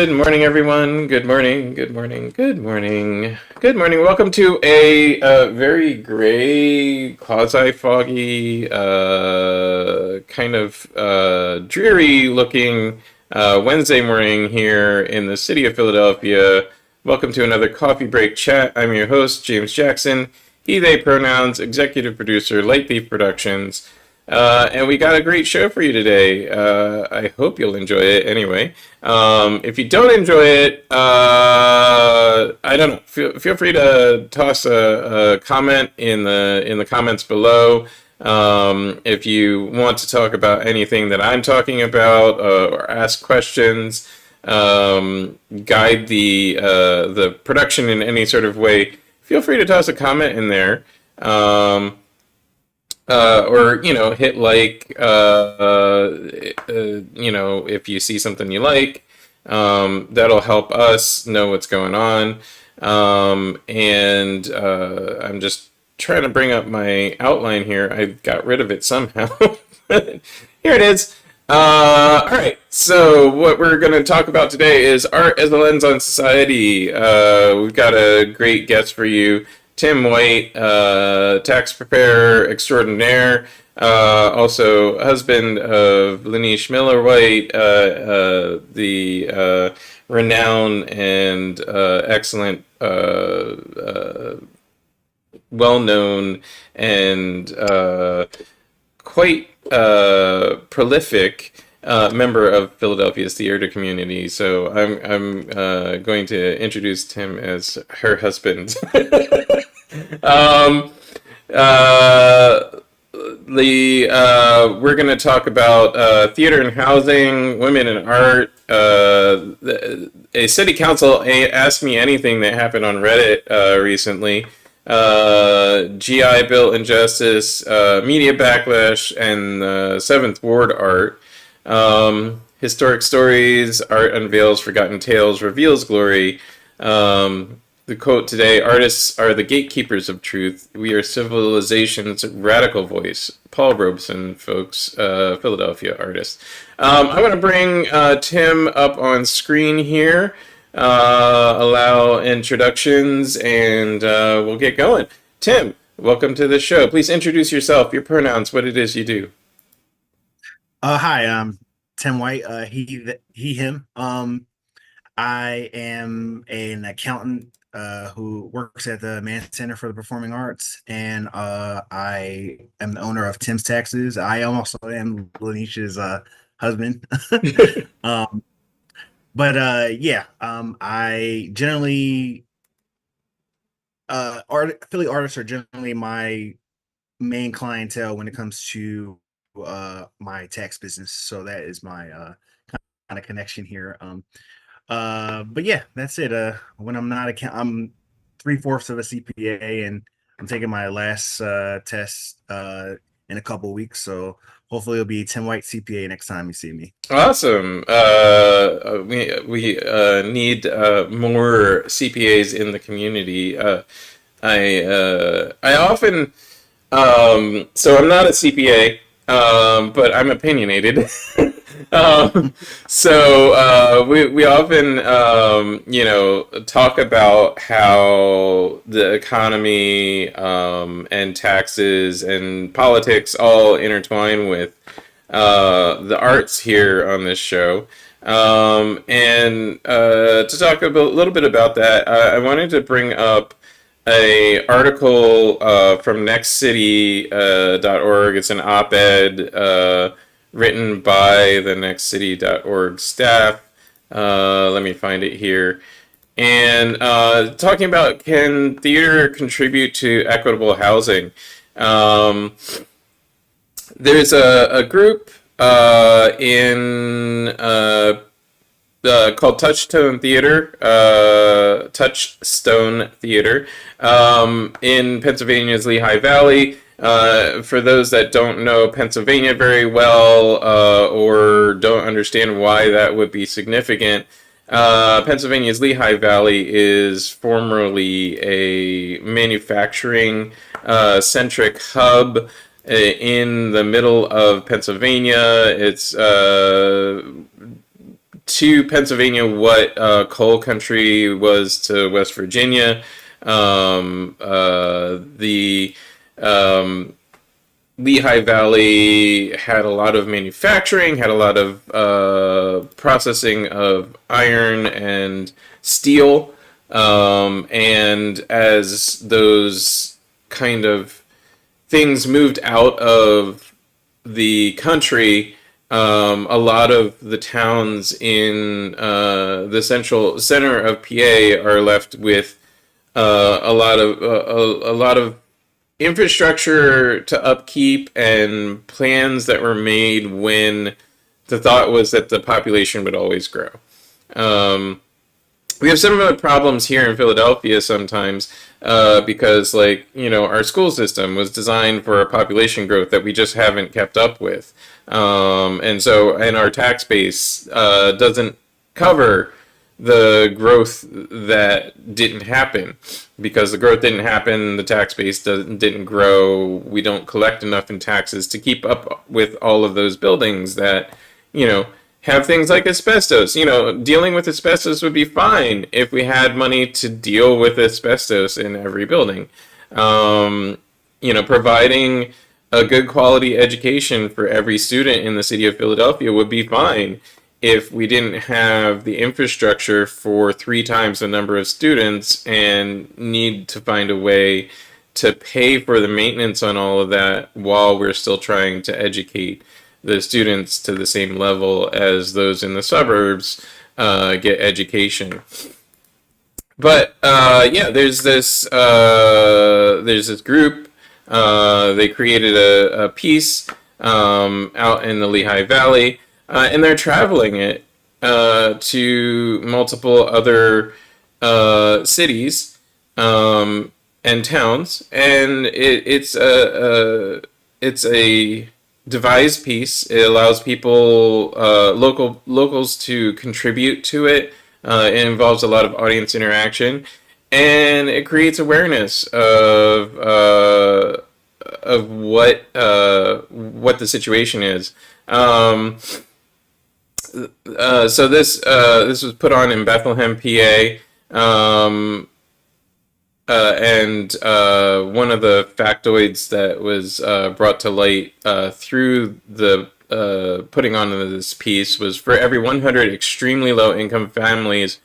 Good morning, everyone. Good morning. Good morning. Good morning. Good morning. Welcome to a very gray, quasi-foggy, kind of dreary-looking Wednesday morning here in the city of Philadelphia. Welcome to another coffee break chat. I'm your host, James Jackson. He, they pronouns, executive producer, Light Beef Productions. And we got a great show for you today. I hope you'll enjoy it anyway. If you don't enjoy it, I don't know. Feel free to toss a comment in the comments below. If you want to talk about anything that I'm talking about or ask questions, guide the production in any sort of way, feel free to toss a comment in there. Or hit like if you see something you like, that'll help us know what's going on. And I'm just trying to bring up my outline here. I got rid of it somehow. Here it is. All right, so what we're going to talk about today is art as a lens on society. We've got a great guest for you. Tim White, tax preparer extraordinaire, also husband of Lanish Miller White, the renowned and excellent, well-known and quite prolific member of Philadelphia's theater community. So I'm going to introduce Tim as her husband. We're going to talk about theater and housing, women in art. A city council asked me anything that happened on Reddit recently. GI Bill Injustice, media backlash, and Seventh Ward art. Historic stories, art unveils forgotten tales, reveals glory. The quote today: artists are the gatekeepers of truth. We are civilization's radical voice. Paul Robeson, folks, Philadelphia artist. I'm going to bring Tim up on screen here, allow introductions, and we'll get going. Tim, welcome to the show. Please introduce yourself, your pronouns, what it is you do. Hi, I'm Tim White, he, him. I am an accountant who works at the Mann Center for the Performing Arts, and I am the owner of Tim's Taxes. I also am Lanish's husband. um, I generally Philly artists are generally my main clientele when it comes to my tax business. So that is my kind of connection here. But yeah, that's it. When I'm not I'm 3/4 of a CPA, and I'm taking my last test in a couple weeks. So hopefully it'll be Tim White CPA next time you see me. Awesome. We need more CPAs in the community. I often so I'm not a CPA, but I'm opinionated. We often talk about how the economy and taxes and politics all intertwine with the arts here on this show. And to talk a little bit about that, I wanted to bring up a article from nextcity.org. It's an op-ed written by the nextcity.org staff. Let me find it here. And talking about, can theater contribute to equitable housing? There's a group called Touchstone Theater in Pennsylvania's Lehigh Valley. For those that don't know Pennsylvania very well or don't understand why that would be significant, Pennsylvania's Lehigh Valley is formerly a manufacturing centric hub in the middle of Pennsylvania. It's to Pennsylvania what coal country was to West Virginia. The Lehigh Valley had a lot of manufacturing, had a lot of processing of iron and steel. And as those kind of things moved out of the country, a lot of the towns in the central center of PA are left with a lot of infrastructure to upkeep and plans that were made when the thought was that the population would always grow. Um, we have similar problems here in Philadelphia sometimes because, like, our school system was designed for a population growth that we just haven't kept up with. And our tax base doesn't cover the growth that didn't happen. Because the growth didn't happen, the tax base didn't grow. We don't collect enough in taxes to keep up with all of those buildings that, you know, have things like asbestos. Dealing with asbestos would be fine if we had money to deal with asbestos in every building. Providing a good quality education for every student in the city of Philadelphia would be fine if we didn't have the infrastructure for 3 times the number of students and need to find a way to pay for the maintenance on all of that while we're still trying to educate the students to the same level as those in the suburbs get education. But yeah, there's this group. They created a piece out in the Lehigh Valley, and they're traveling it to multiple other cities and towns, and it's a devised piece. It allows people, locals, to contribute to it. It involves a lot of audience interaction, and it creates awareness of what the situation is. So this was put on in Bethlehem, PA. And one of the factoids that was brought to light through the putting on this piece was, for every 100 extremely low income families,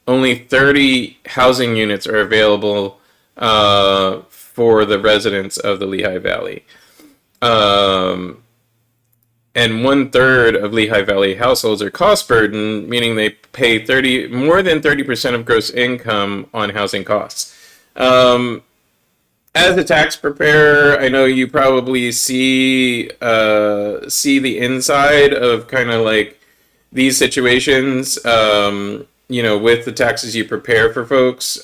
only 30 housing units are available for the residents of the Lehigh Valley. And 1/3 of Lehigh Valley households are cost burdened, meaning they pay more than 30% of gross income on housing costs. As a tax preparer, I know you probably see the inside of kind of like these situations. With the taxes you prepare for folks.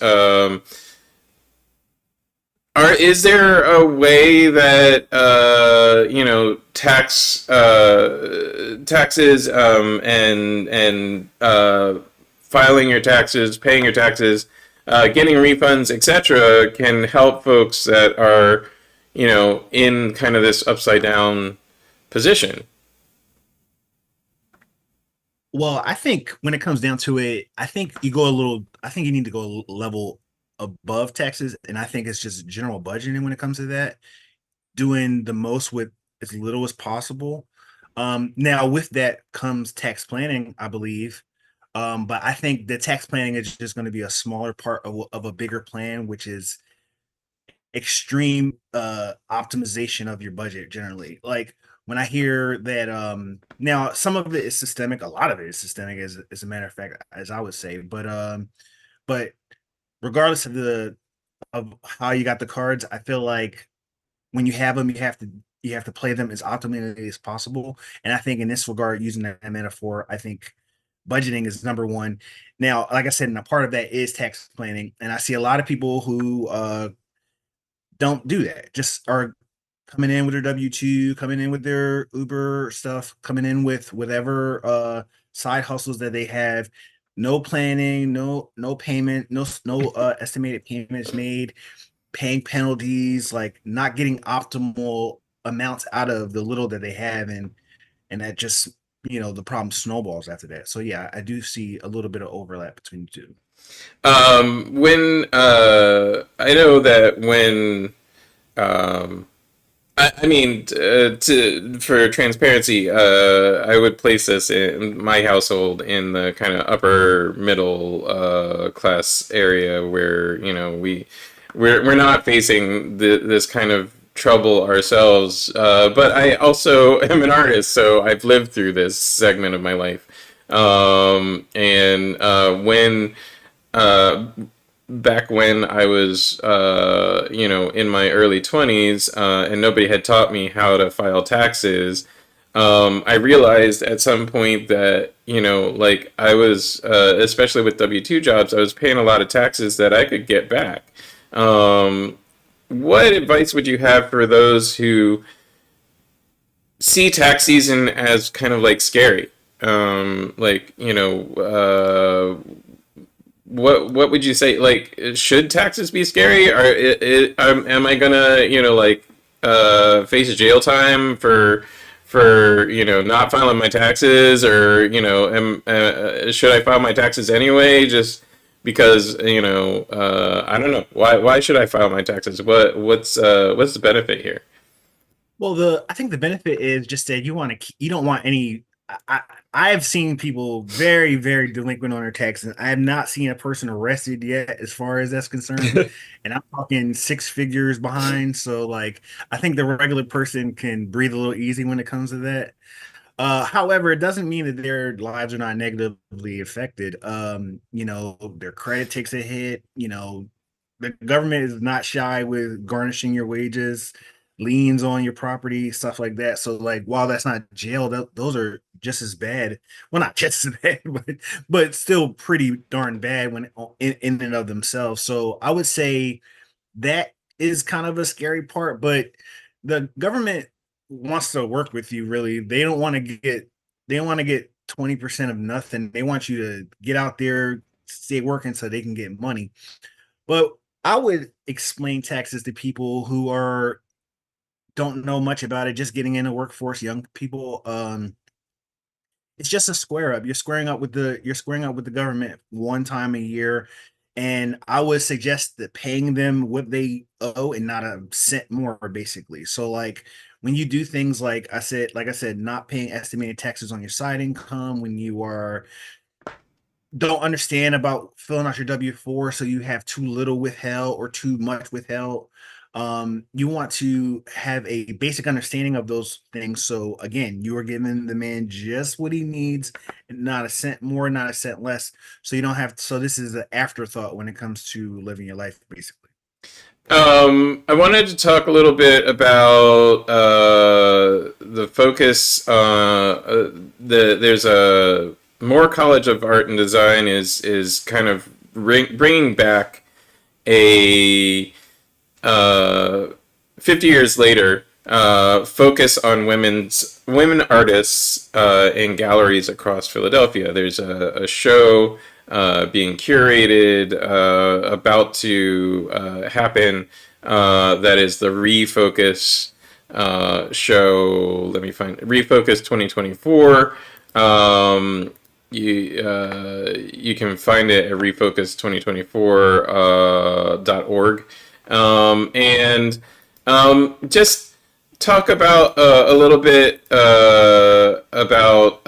Is there a way that taxes and filing your taxes, paying your taxes, getting refunds, etc., can help folks that are in kind of this upside down position? Well, I think when it comes down to it, I think you need to go a level above taxes, and I think it's just general budgeting when it comes to that, doing the most with as little as possible. Now with that comes tax planning, I believe. But I think the tax planning is just going to be a smaller part of a bigger plan, which is extreme optimization of your budget generally. Like when I hear that, now some of it is systemic, a lot of it is systemic, as a matter of fact, as I would say. But regardless of how you got the cards, I feel like when you have them, you have to play them as optimally as possible. And I think in this regard, using that metaphor, I think budgeting is number one. Now, like I said, and a part of that is tax planning, and I see a lot of people who don't do that. Just are coming in with their W-2, coming in with their Uber stuff, coming in with whatever side hustles that they have. No planning, no payment, no estimated payments made, paying penalties, like not getting optimal amounts out of the little that they have, and that just the problem snowballs after that. So yeah, I do see a little bit of overlap between the two. When I know that when um, I mean, for transparency, I would place this in my household in the kind of upper middle class area where we're not facing this kind of trouble ourselves. But I also am an artist, so I've lived through this segment of my life. And when uh, back when I was, in my early 20s, and nobody had taught me how to file taxes, I realized at some point that, like I was, especially with W-2 jobs, I was paying a lot of taxes that I could get back. Um, what advice would you have for those who see tax season as kind of like scary? Like, what would you say? Like, should taxes be scary? Or am I gonna face jail time for not filing my taxes, or should I file my taxes anyway? Just because I don't know why should I file my taxes? What's the benefit here? Well, the I think the benefit is just that you don't want any. I, I have seen people very, very delinquent on their taxes. I have not seen a person arrested yet, as far as that's concerned. And I'm talking six figures behind. So, like, I think the regular person can breathe a little easy when it comes to that. However, it doesn't mean that their lives are not negatively affected. Their credit takes a hit. The government is not shy with garnishing your wages, liens on your property, stuff like that. So, like, while that's not jail, those are just as bad. Well, not just as bad, but still pretty darn bad when in and of themselves. So, I would say that is kind of a scary part, but the government wants to work with you really. They don't want to get 20% of nothing. They want you to get out there, stay working so they can get money. But I would explain taxes to people who are don't know much about it, just getting in the workforce, young people. It's just a square up. You're squaring up with the government one time a year, and I would suggest that paying them what they owe and not a cent more, basically. So, like, when you do things like I said, not paying estimated taxes on your side income, when you are don't understand about filling out your W-4, so you have too little withheld or too much withheld. You want to have a basic understanding of those things. So again, you are giving the man just what he needs, not a cent more, not a cent less. So you don't have so this is an afterthought when it comes to living your life, basically. I wanted to talk a little bit about the focus. There's a Moore College of Art and Design is kind of bringing back a 50 years later focus on women artists in galleries across Philadelphia. There's a show being curated, about to happen, that is the Refocus show. Let me find Refocus 2024. You can find it at refocus2024 .org, and just talk about a little bit about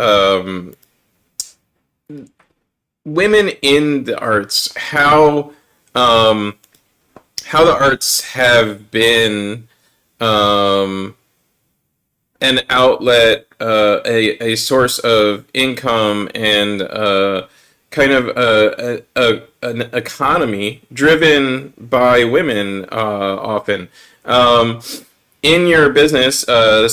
women in the arts, how the arts have been um, an outlet, a source of income, and kind of an economy driven by women, often. In your business,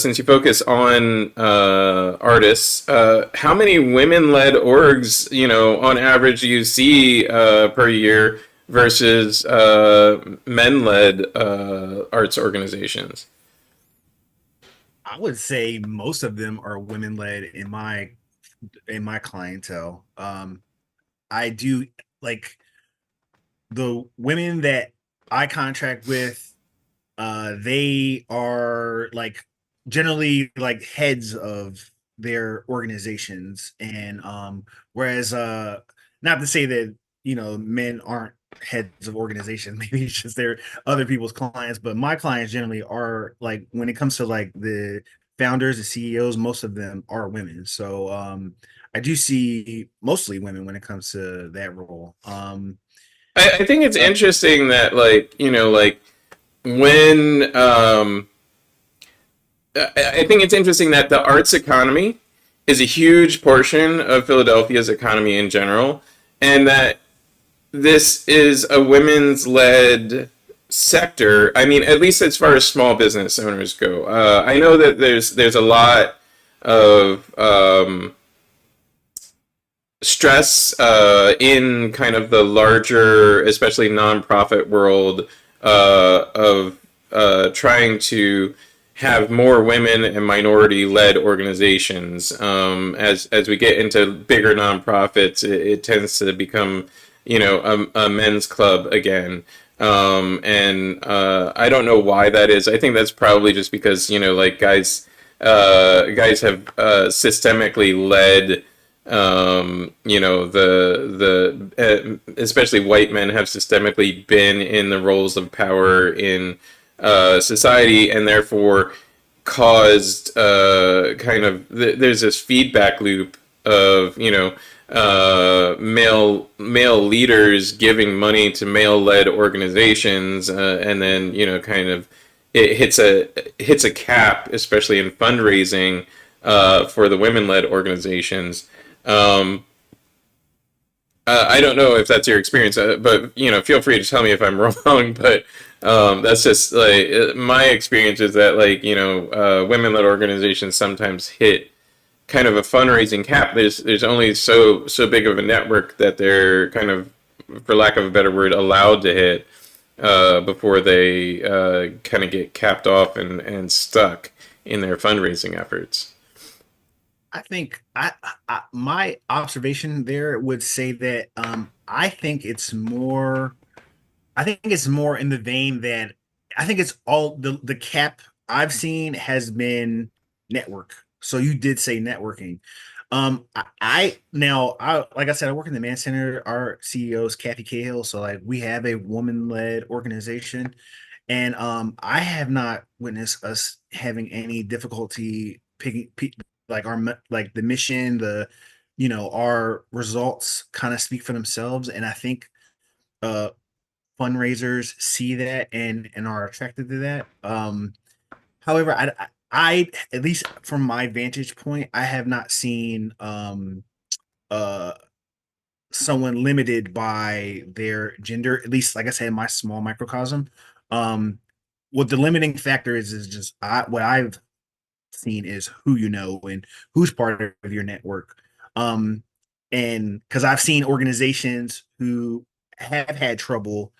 since you focus on artists, how many women-led orgs, on average, do you see per year versus men-led arts organizations? I would say most of them are women led in my clientele. I do like the women that I contract with, they are like generally like heads of their organizations. And whereas not to say that men aren't heads of organizations, maybe it's just they're other people's clients, but my clients generally are, like, when it comes to like the founders, the CEOs, most of them are women. So I do see mostly women when it comes to that role. I think it's uh, interesting that, like, like when I think it's interesting that the arts economy is a huge portion of Philadelphia's economy in general, and that this is a women's led sector. I mean, at least as far as small business owners go. I know that there's a lot of stress in kind of the larger, especially nonprofit world, of trying to have more women and minority led organizations. As we get into bigger nonprofits, it tends to become, a men's club again. And I don't know why that is. I think that's probably just because, like, guys have systemically led, especially white men have systemically been in the roles of power in society, and therefore caused there's this feedback loop of, male leaders giving money to male led organizations, and then, kind of it hits a cap, especially in fundraising, for the women led organizations. Um, I don't know if that's your experience, but, feel free to tell me if I'm wrong. But that's just like my experience is that, like, women-led organizations sometimes hit kind of a fundraising cap. There's only so big of a network that they're kind of, for lack of a better word, allowed to hit, before they kind of get capped off and stuck in their fundraising efforts. I think my observation there would say that I think it's more in the vein that I think it's all the cap I've seen has been network. So you did say networking. I like I said, I work in the Man Center. Our CEO is Kathy Cahill, so like we have a woman led organization, and I have not witnessed us having any difficulty like like the mission, our results kind of speak for themselves, and I think uh fundraisers see that and are attracted to that. However, at least from my vantage point, I have not seen uh someone limited by their gender. At least, like I said, in my small microcosm. Um, what the limiting factor is just what I've seen is who you know and who's part of your network. Um, and because I've seen organizations who have had trouble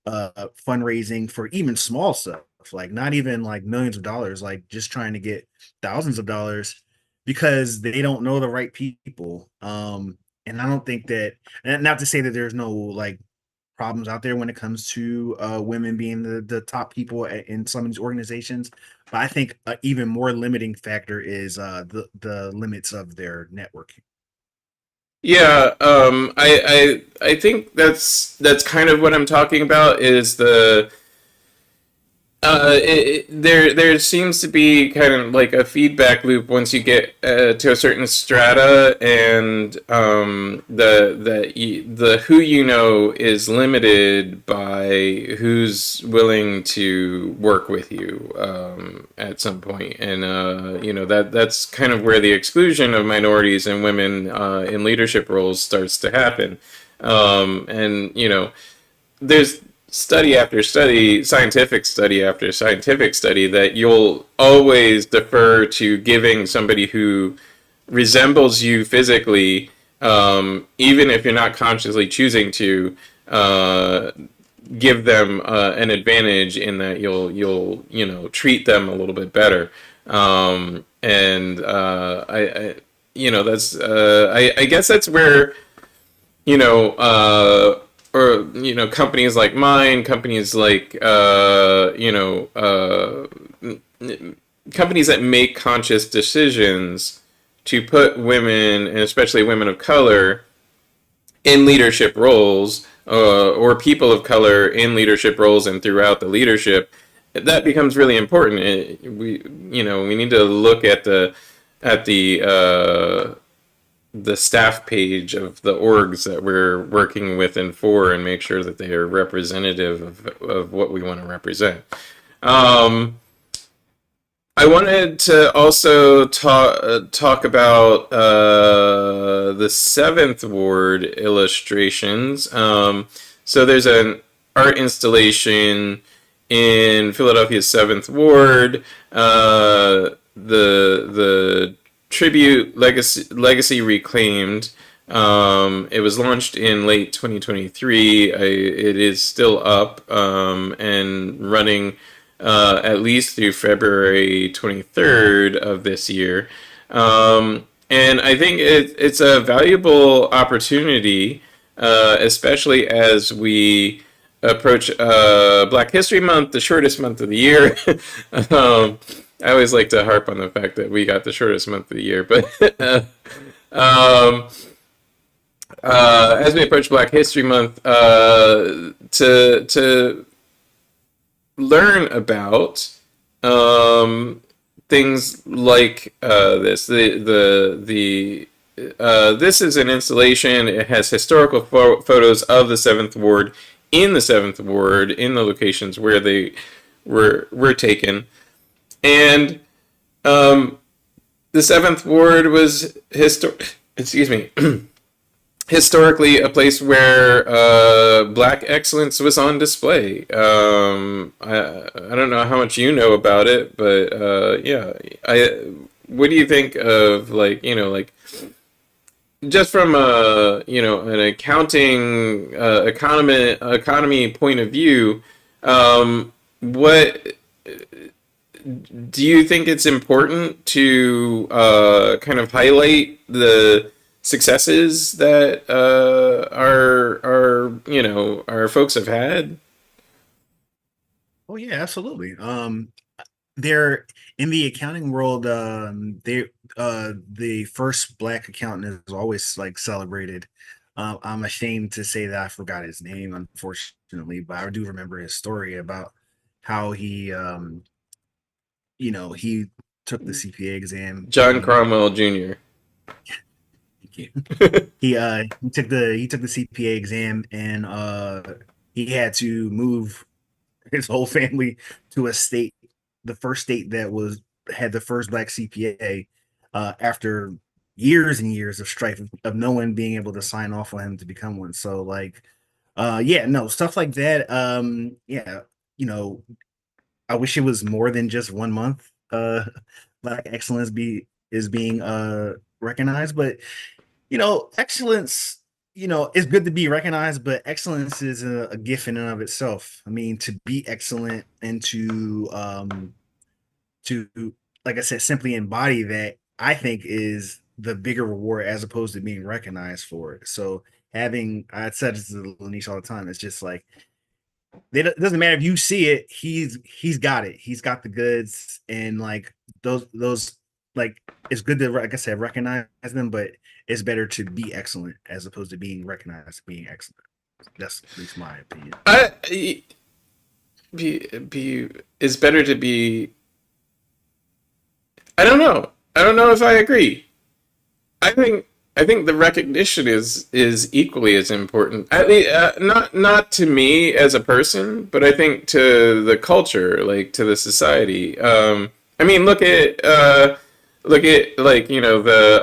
fundraising for even small stuff, like not even like millions of dollars, like just trying to get thousands of dollars because they don't know the right people. And I don't think that, and not to say that there's no like problems out there when it comes to women being the top people in some of these organizations, but I think even more limiting factor is the limits of their networking. Yeah, I think that's kind of what I'm talking about. Is there seems to be kind of like a feedback loop once you get to a certain strata, and the who is limited by who's willing to work with you, at some point. And that's kind of where the exclusion of minorities and women in leadership roles starts to happen. And there's study after study, scientific study after scientific study, that you'll always defer to giving somebody who resembles you physically, even if you're not consciously choosing to, give them an advantage in that you'll treat them a little bit better. And that's I guess that's where, you know, or companies like mine, companies like companies that make conscious decisions to put women, and especially women of color, in leadership roles, or people of color in leadership roles and throughout the leadership, that becomes really important. We need to look at the staff page of the orgs that we're working with and for, and make sure that they are representative of what we want to represent. I wanted to also talk about the Seventh Ward illustrations. So there's an art installation in Philadelphia's Seventh Ward. The tribute legacy reclaimed. It was launched in late 2023. It is still up and running at least through February 23rd of this year. And I think it's a valuable opportunity, especially as we approach Black History Month, the shortest month of the year. I always like to harp on the fact that we got the shortest month of the year, but as we approach Black History Month, to learn about things like this. This is an installation. It has historical photos of the Seventh Ward in the Seventh Ward in the locations where they were taken, and the Seventh Ward was historically a place where Black excellence was on display. I don't know how much you know about it, but yeah, what do you think of, just from an accounting economy point of view? What do you think it's important to kind of highlight the successes that our folks have had? Oh yeah, absolutely. They're in the accounting world. The first Black accountant is always like celebrated. I'm ashamed to say that I forgot his name, unfortunately, but I do remember his story about how he took the CPA exam. John Cromwell Jr. He took the CPA exam, and he had to move his whole family to the first state that had the first Black CPA, after years and years of strife of no one being able to sign off on him to become one. So stuff like that. Yeah, I wish it was more than just 1 month. Black excellence is being recognized, but excellence, it's good to be recognized, but excellence is a gift in and of itself. I mean, to be excellent and to like I said, simply embody that, I think, is the bigger reward, as opposed to being recognized for it. So I said this to Lanish all the time, it's just like, it doesn't matter if you see it, he's got it. He's got the goods, and like those like, it's good to, like I said, recognize them, but it's better to be excellent as opposed to being recognized being excellent. That's at least my opinion. It's better to be. I don't know. I don't know if I agree. I think the recognition is equally as important. At least, not to me as a person, but I think to the culture, like to the society. I mean, look at the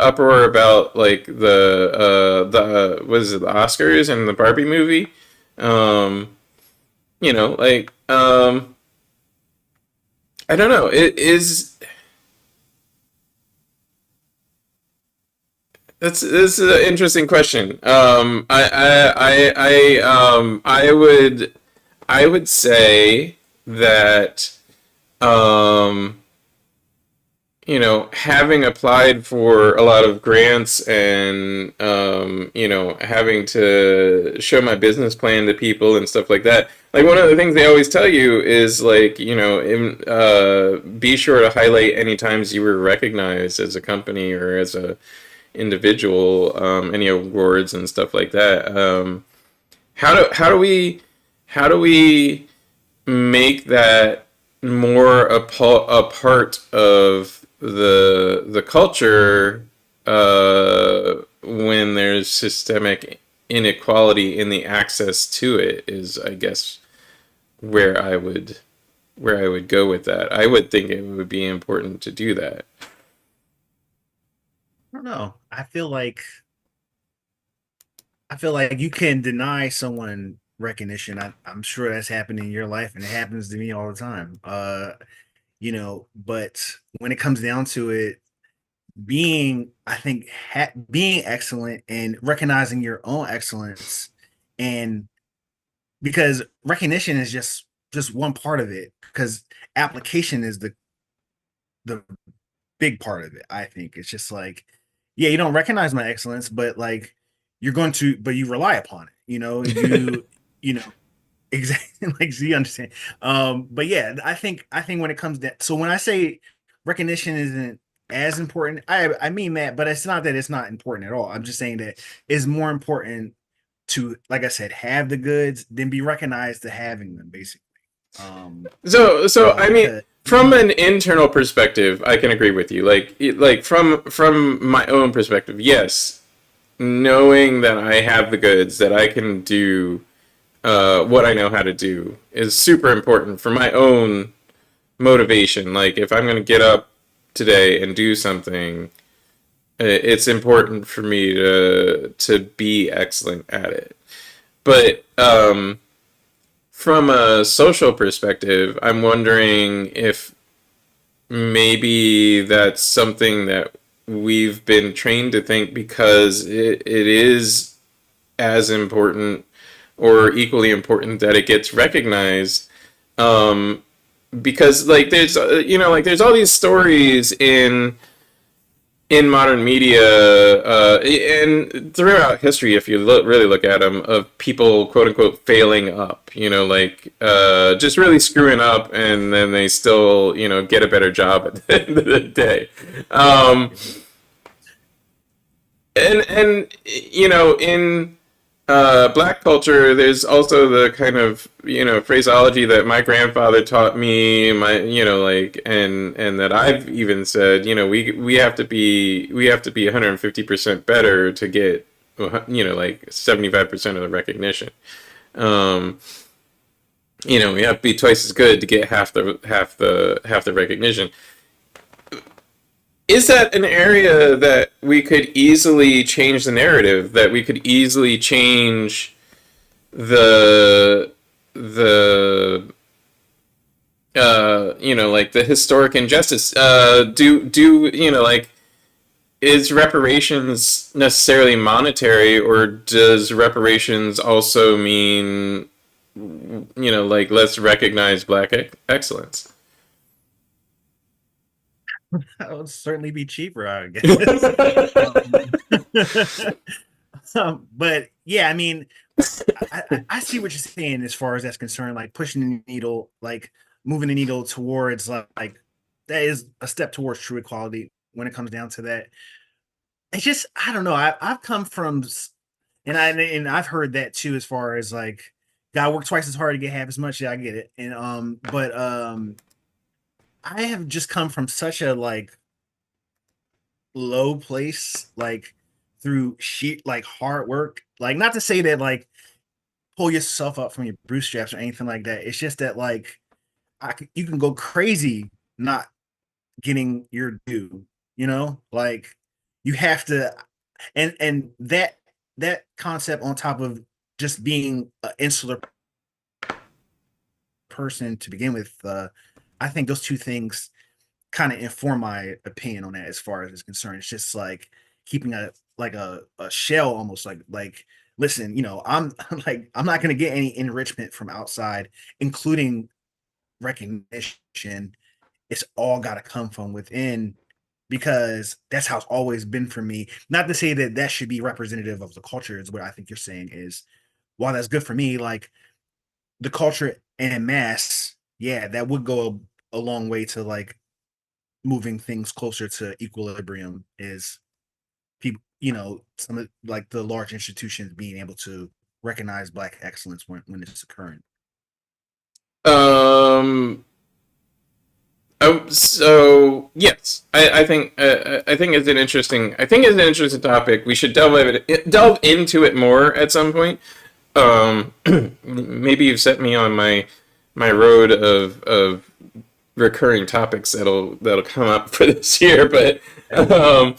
uproar about like the was it the Oscars and the Barbie movie. I don't know. It is. This is an interesting question. I would say that having applied for a lot of grants and, having to show my business plan to people and stuff like that. Like, one of the things they always tell you is, like, be sure to highlight any times you were recognized as a company or as a individual, any awards and stuff like that. How do we make that more a part of the culture, when there's systemic inequality in the access to it, is, I guess, where I would go with that. I would think it would be important to do that. I don't know. I feel like you can deny someone recognition. I'm sure that's happened in your life, and it happens to me all the time. But when it comes down to it, being excellent and recognizing your own excellence, and because recognition is just one part of it, because application is the big part of it. I think it's just like, yeah, you don't recognize my excellence, but like but you rely upon it. You know, exactly. Like, so you understand. But yeah, I think when it comes down, so when I say recognition isn't as important, I mean that, but it's not that it's not important at all. I'm just saying that it's more important to, like I said, have the goods than be recognized to having them, basically. Um, So I mean, because from an internal perspective, I can agree with you. Like from my own perspective, yes, knowing that I have the goods, that I can do what I know how to do, is super important for my own motivation. Like, if I'm going to get up today and do something, it's important for me to be excellent at it. But from a social perspective, I'm wondering if maybe that's something that we've been trained to think, because it is as important or equally important that it gets recognized. Um, because, like, there's all these stories in modern media, and throughout history, if you really look at them, of people, quote unquote, failing up, like, just really screwing up, and then they still, get a better job at the end of the day. Um, and in black culture, there's also the kind of, phraseology that my grandfather taught me, like, and that I've even said, we have to be 150% better to get, like, 75% of the recognition. um we have to be twice as good to get half the recognition. Is that an area that we could easily change the narrative, that we could easily change the the like, the historic injustice? Do like, is reparations necessarily monetary, or does reparations also mean, like, let's recognize black excellence? that would certainly be cheaper, I guess. um, but yeah, I mean, I see what you're saying as far as that's concerned, like pushing the needle, like moving the needle towards, like that is a step towards true equality when it comes down to that. It's just, I don't know. I've come from and I've heard that too, as far as like, gotta work twice as hard to get half as much. Yeah, I get it. And but I have just come from such a like low place, like through sheer like hard work. Like, not to say that like pull yourself up from your bootstraps or anything like that. It's just that like you can go crazy not getting your due. Like you have to, and that concept on top of just being an insular person to begin with. I think those two things kind of inform my opinion on that as far as it's concerned. It's just like keeping a shell, almost like listen, I'm like, I'm not going to get any enrichment from outside, including recognition. It's all got to come from within, because that's how it's always been for me. Not to say that that should be representative of the culture, is what I think you're saying is, while that's good for me, like the culture en masse, yeah, that would go a long way to like moving things closer to equilibrium. Is people, some of like the large institutions being able to recognize Black excellence when it's occurring. Um, so yes, I think it's an interesting topic. We should delve into it more at some point. Maybe you've set me on my road of recurring topics that'll come up for this year, but I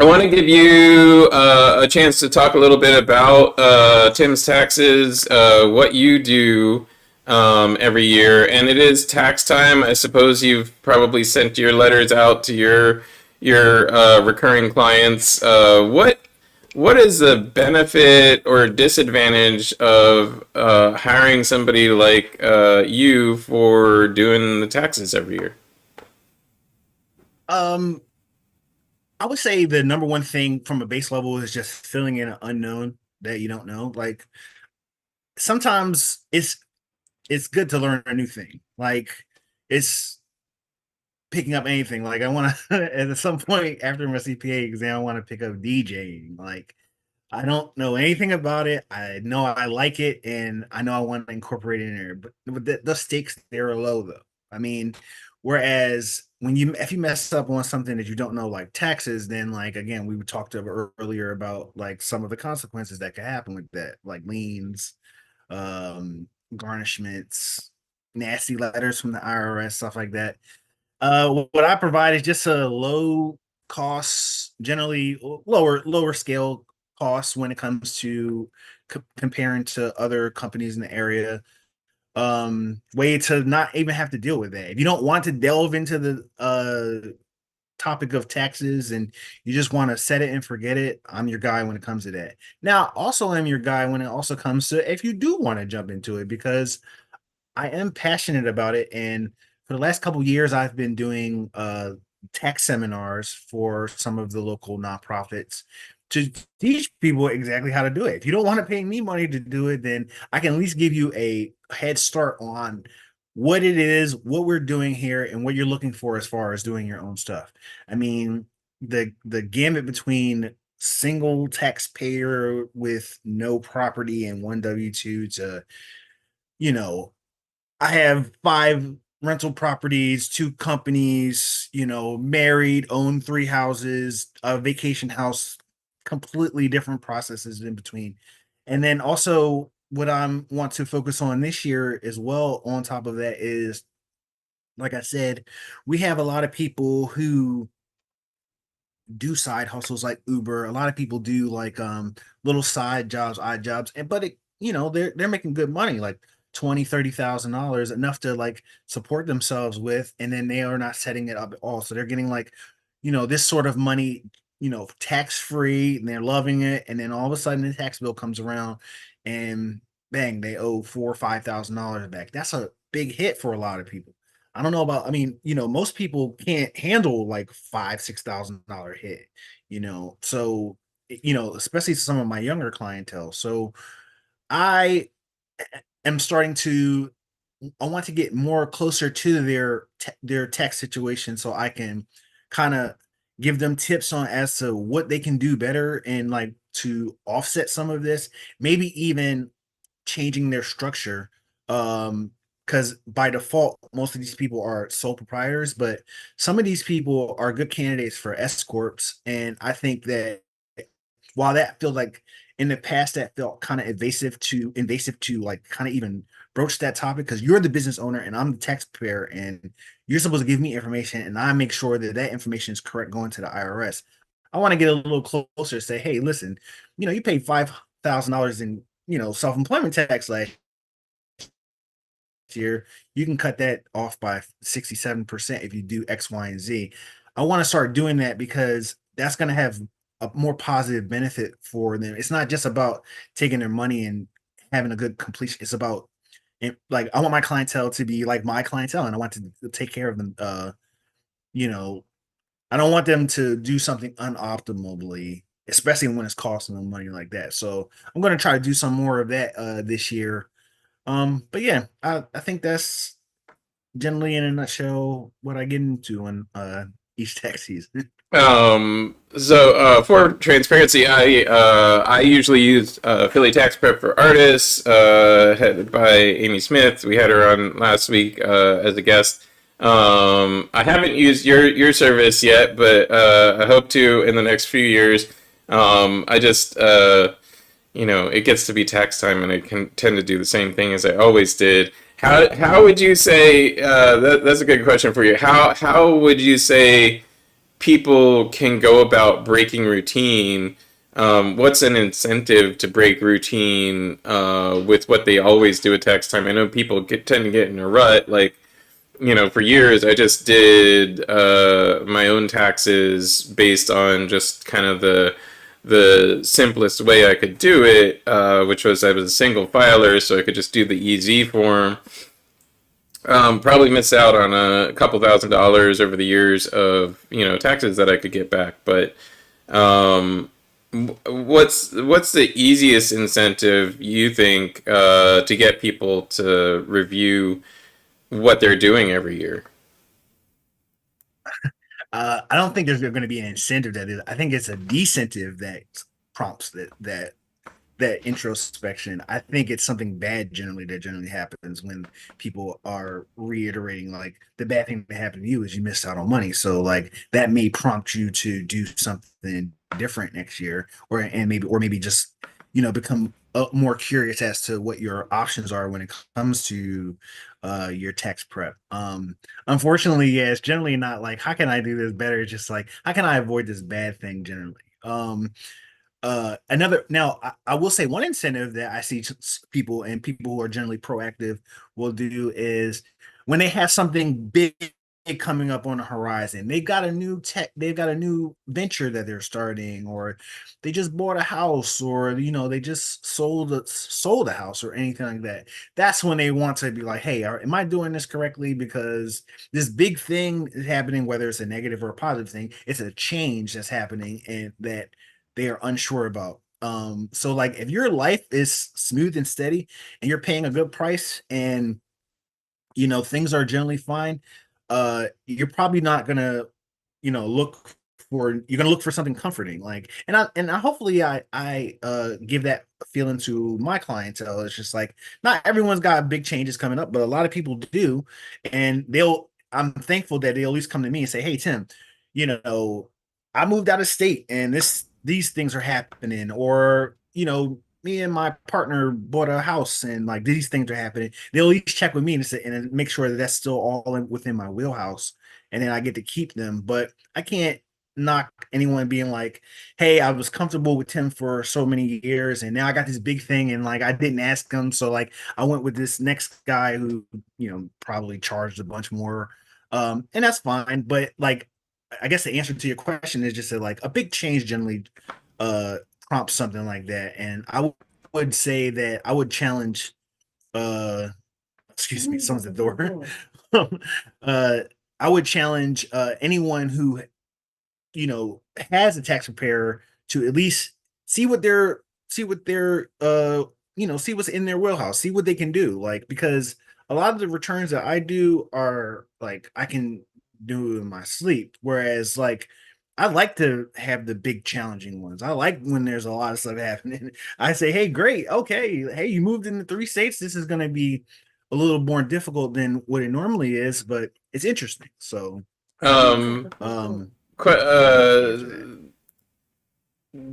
want to give you a chance to talk a little bit about Tim's taxes, what you do every year, and it is tax time. I suppose you've probably sent your letters out to your recurring clients. What is the benefit or disadvantage of hiring somebody like you for doing the taxes every year? Um, I would say the number one thing from a base level is just filling in an unknown that you don't know. Like sometimes it's good to learn a new thing. Like it's picking up anything. Like I want to at some point after my CPA exam, I want to pick up DJing. Like I don't know anything about it. I know I like it, and I know I want to incorporate it in there. But the stakes there are low, though. I mean, whereas when you if you mess up on something that you don't know, like taxes, then like again, we talked earlier about like some of the consequences that could happen with that, like liens, garnishments, nasty letters from the IRS, stuff like that. What I provide is just a low cost, generally lower scale costs when it comes to comparing to other companies in the area. Way to not even have to deal with that. If you don't want to delve into the topic of taxes and you just want to set it and forget it, I'm your guy when it comes to that. Now, also I'm your guy when it also comes to if you do want to jump into it because I am passionate about it, and for the last couple years, I've been doing tech seminars for some of the local nonprofits to teach people exactly how to do it. If you don't want to pay me money to do it, then I can at least give you a head start on what it is, what we're doing here, and what you're looking for as far as doing your own stuff. I mean, the gamut between single taxpayer with no property and one W-2 to you know I have 5 rental properties, 2 companies, married, own 3 houses, a vacation house, completely different processes in between. And then also what I want to focus on this year as well on top of that is, like I said, we have a lot of people who do side hustles like Uber. A lot of people do like little side jobs, odd jobs, and but they're making good money, like 20, $30,000, enough to like support themselves with, and then they are not setting it up at all. So they're getting like, this sort of money, tax free, and they're loving it. And then all of a sudden the tax bill comes around and bang, they owe $4 or $5,000 back. That's a big hit for a lot of people. I don't know about, I mean, most people can't handle like $5, $6,000 hit, so, especially some of my younger clientele. So I am starting to, I want to get more closer to their tax situation so I can kind of give them tips on as to what they can do better and like to offset some of this, maybe even changing their structure. Because by default, most of these people are sole proprietors, but some of these people are good candidates for S corps, and I think that while that feels like in the past that felt kind of invasive to like kind of even broach that topic because you're the business owner and I'm the taxpayer and you're supposed to give me information and I make sure that that information is correct going to the IRS. I want to get a little closer, say, hey, listen, you paid $5,000 in self-employment tax last year. You can cut that off by 67% if you do X, Y, and Z. I want to start doing that because that's going to have a more positive benefit for them. It's not just about taking their money and having a good completion. It's about like I want my clientele to be like my clientele, and I want to take care of them. You know, I don't want them to do something unoptimally, especially when it's costing them money like that. So I'm going to try to do some more of that this year. But yeah, I think that's generally in a nutshell what I get into on each tax season. For transparency, I usually use Philly Tax Prep for Artists, headed by Amy Smith. We had her on last week as a guest. I haven't used your service yet, but I hope to in the next few years. I just it gets to be tax time, and I can tend to do the same thing as I always did. How would you say that's a good question for you? How would you say people can go about breaking routine? What's an incentive to break routine with what they always do at tax time? I know people tend to get in a rut. Like, for years, I just did my own taxes based on just kind of the simplest way I could do it, which was I was a single filer, so I could just do the EZ form. Probably miss out on a couple $1,000s over the years of taxes that I could get back. But what's the easiest incentive you think to get people to review what they're doing every year? I don't think there's going to be an incentive that is. I think it's a decentive that prompts that introspection. I think it's something bad generally that generally happens when people are reiterating like the bad thing that happened to you is you missed out on money. So like that may prompt you to do something different next year, or maybe just become more curious as to what your options are when it comes to your tax prep. Unfortunately, yeah, it's generally not like how can I do this better? It's just like how can I avoid this bad thing generally. Another now I will say one incentive that I see people and people who are generally proactive will do is when they have something big coming up on the horizon, they've got a new venture that they're starting, or they just bought a house, or they just sold a house or anything like that. That's when they want to be like, hey, am I doing this correctly? Because this big thing is happening, whether it's a negative or a positive thing, it's a change that's happening and that they are unsure about. So like if your life is smooth and steady and you're paying a good price and things are generally fine, you're probably not gonna, look you're gonna look for something comforting. Like and I hopefully I give that feeling to my clientele. It's just like not everyone's got big changes coming up, but a lot of people do, and I'm thankful that they at least come to me and say, hey Tim, you know, I moved out of state and these things are happening, or me and my partner bought a house and like these things are happening. They'll at least check with me and make sure that that's still all within my wheelhouse, and then I get to keep them. But I can't knock anyone being like, "Hey, I was comfortable with Tim for so many years, and now I got this big thing, and like I didn't ask him, so like I went with this next guy who probably charged a bunch more, and that's fine." But like, I guess the answer to your question is just that like a big change generally uh prompts something like that, and would say that I would challenge uh excuse me, someone's at the door. uh I would challenge anyone who has a tax preparer to at least see what they're see what's in their wheelhouse, see what they can do. Like, because a lot of the returns that I do are like I can do in my sleep. Whereas like I like to have the big challenging ones. I like when there's a lot of stuff happening. I say, hey, great, okay, hey, you moved into 3 states. This is gonna be a little more difficult than what it normally is, but it's interesting. So um Qu- uh, answer that.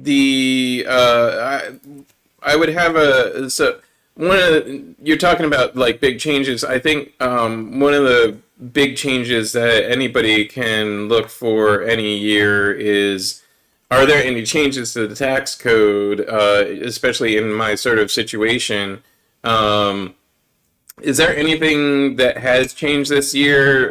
the I would have a so one of you're talking about like big changes. I think one of the big changes that anybody can look for any year is are there any changes to the tax code, especially in my sort of situation. Um, is there anything that has changed this year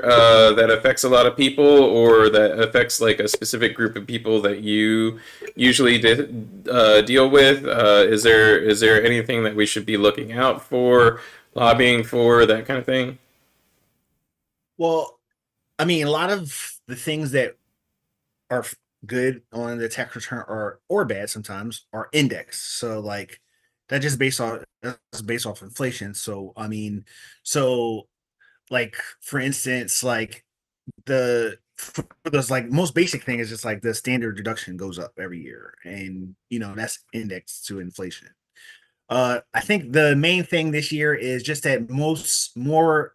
that affects a lot of people, or that affects like a specific group of people that you usually deal with? Is there anything that we should be looking out for, lobbying for, that kind of thing? Well, I mean, a lot of the things that are good on the tax return or bad sometimes are indexed. So like that's based off inflation. So I mean, so like for instance, like the for those like most basic thing is just like the standard deduction goes up every year, and that's indexed to inflation. I think the main thing this year is just that more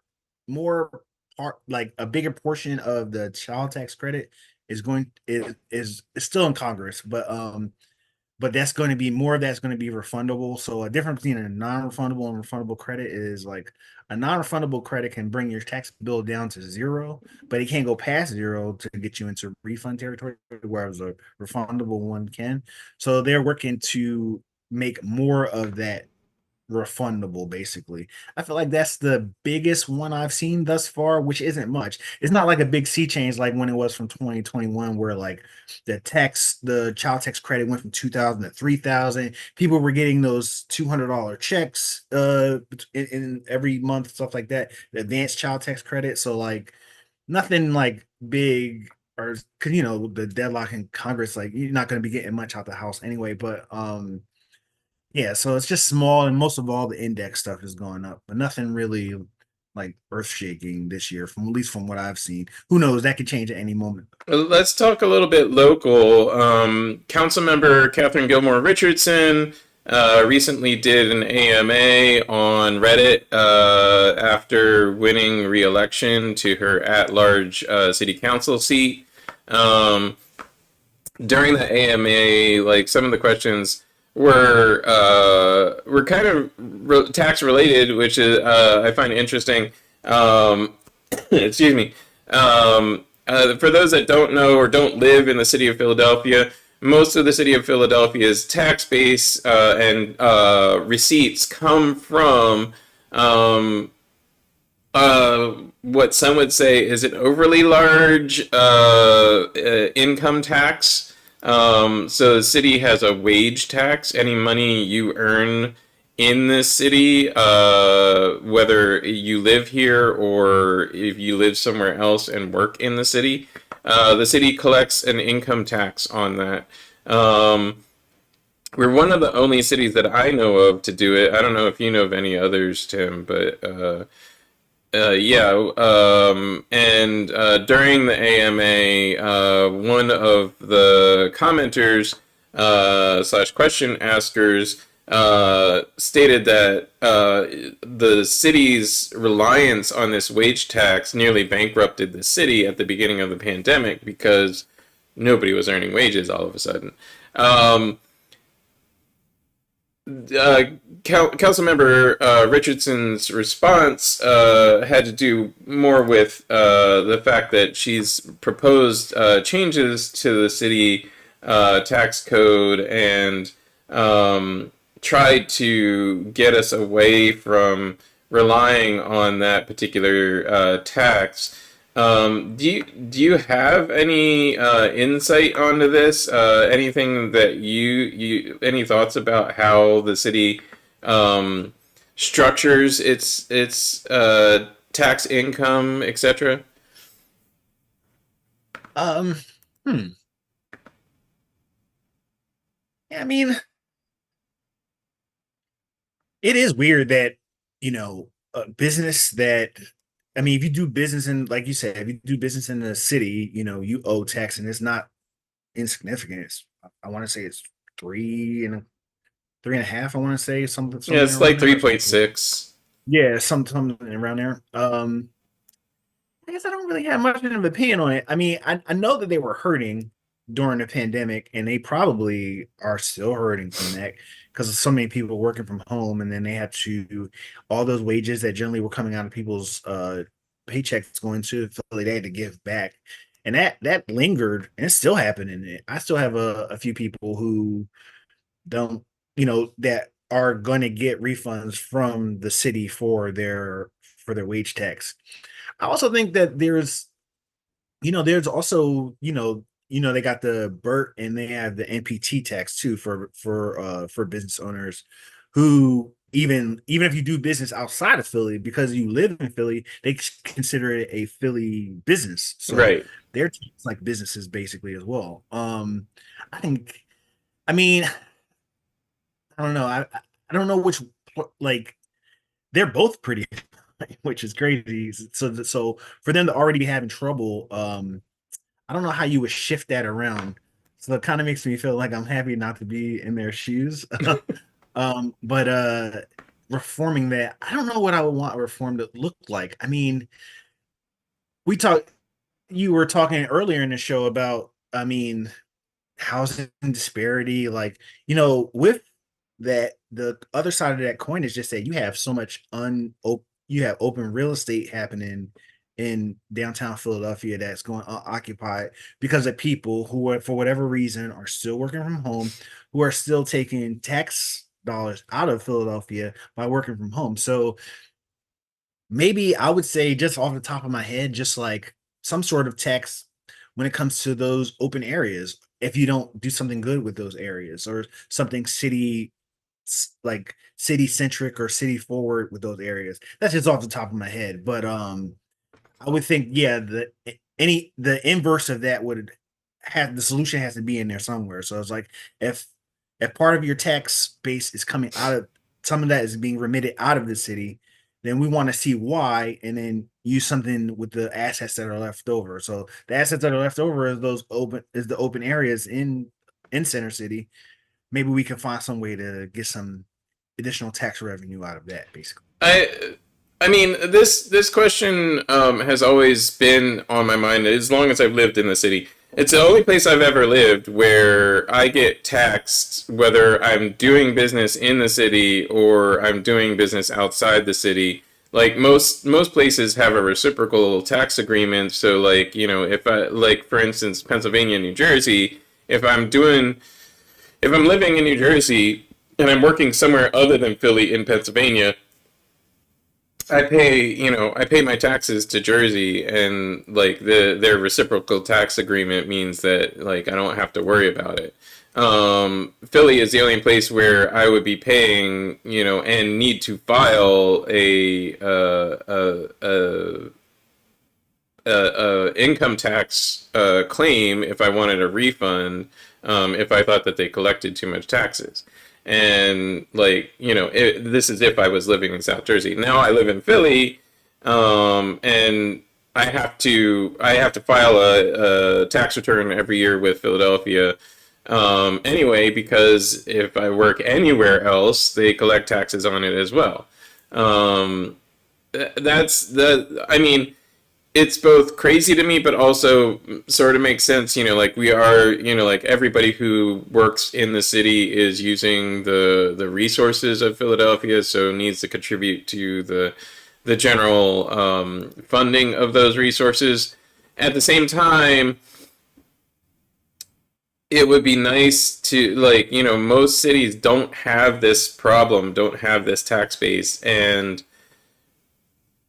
part like a bigger portion of the child tax credit is still in Congress, but that's going to be more of that's going to be refundable. So a difference between a non-refundable and refundable credit is like a non-refundable credit can bring your tax bill down to zero, but it can't go past zero to get you into refund territory, whereas a refundable one can. So they're working to make more of that refundable basically. I feel like that's the biggest one I've seen thus far, which isn't much. It's not like a big sea change like when it was from 2021 where like the child tax credit went from 2000 to 3000. People were getting those $200 checks in every month, stuff like that, the advanced child tax credit. So like nothing like big, or because the deadlock in Congress, like you're not going to be getting much out the house anyway. But yeah, so it's just small, and most of all the index stuff is going up, but nothing really like earth shaking this year, from at least from what I've seen. Who knows? That could change at any moment. Let's talk a little bit local. Councilmember Catherine Gilmore Richardson recently did an AMA on Reddit after winning re-election to her at-large city council seat. Um, During the AMA, like some of the questions were kind of tax related, which is I find interesting. Excuse me. For those that don't know or don't live in the city of Philadelphia, most of the city of Philadelphia's tax base and receipts come from um, what some would say is an overly large income tax. So the city has a wage tax. Any money you earn in this city, whether you live here or if you live somewhere else and work in the city collects an income tax on that. We're one of the only cities that I know of to do it. I don't know if you know of any others, Tim, but yeah, and during the AMA, one of the commenters slash question askers stated that the city's reliance on this wage tax nearly bankrupted the city at the beginning of the pandemic because nobody was earning wages all of a sudden. Um, uh, Councilmember Richardson's response had to do more with the fact that she's proposed changes to the city tax code and tried to get us away from relying on that particular tax. Do you have any insight onto this? Anything that any thoughts about how the city structures its tax income, etc.? Um, hmm. Yeah, I mean, it is weird that a business that I mean, if you do business in, like you said, if you do business in the city, you owe tax, and it's not insignificant. I want to say it's three and a half. I want to say Yeah, something it's around like there. 3.6. Yeah, something around there. I guess I don't really have much of an opinion on it. I mean, I know that they were hurting during the pandemic, and they probably are still hurting from that because so many people working from home, and then they had to all those wages that generally were coming out of people's paychecks going to Philly, they had to give back, and that lingered, and it's still happening. I still have a few people who don't, that are going to get refunds from the city for their wage tax. I also think that there's also, they got the BERT and they have the NPT tax too for business owners who, even if you do business outside of Philly, because you live in Philly, they consider it a Philly business. So Right. they're like businesses basically as well. I think, I mean, I don't know. I don't know which, like, they're both pretty, which is crazy. So for them to already be having trouble, I don't know how you would shift that around. So it kind of makes me feel like I'm happy not to be in their shoes. But reforming that, I don't know what I would want reform to look like. I mean, we talked you were talking earlier in the show about, I mean, housing disparity, like, with that, the other side of that coin is just that you have so much you have open real estate happening in downtown Philadelphia that's going unoccupied because of people who are, for whatever reason, are still working from home, who are still taking tax dollars out of Philadelphia by working from home. So maybe I would say, just off the top of my head, just like some sort of tax when it comes to those open areas. If you don't do something good with those areas, or something like city centric or city forward with those areas. That's just off the top of my head. But I would think, yeah, the inverse of that would have, the solution has to be in there somewhere. So it's like, if part of your tax base is coming out of, some of that is being remitted out of the city, then we want to see why, and then use something with the assets that are left over. So the assets that are left over is the open areas in Center City. Maybe we can find some way to get some additional tax revenue out of that, basically. I I mean, this question has always been on my mind as long as I've lived in the city. It's the only place I've ever lived where I get taxed whether I'm doing business in the city or I'm doing business outside the city. Like most places have a reciprocal tax agreement, so like, if I, like, for instance, Pennsylvania, New Jersey, if I'm doing if I'm living in New Jersey and I'm working somewhere other than Philly in Pennsylvania, I pay my taxes to Jersey, and like their reciprocal tax agreement means that like I don't have to worry about it. Philly is the only place where I would be paying, and need to file a income tax claim if I wanted a refund, if I thought that they collected too much taxes. And like, this is if I was living in South Jersey. Now I live in Philly, and I have to file a tax return every year with Philadelphia. Anyway, because if I work anywhere else, they collect taxes on it as well. Um, that's the I mean, it's both crazy to me, but also sort of makes sense. Like we are, like everybody who works in the city is using the resources of Philadelphia, so needs to contribute to the general funding of those resources. At the same time, it would be nice to, like, most cities don't have this problem, don't have this tax base, and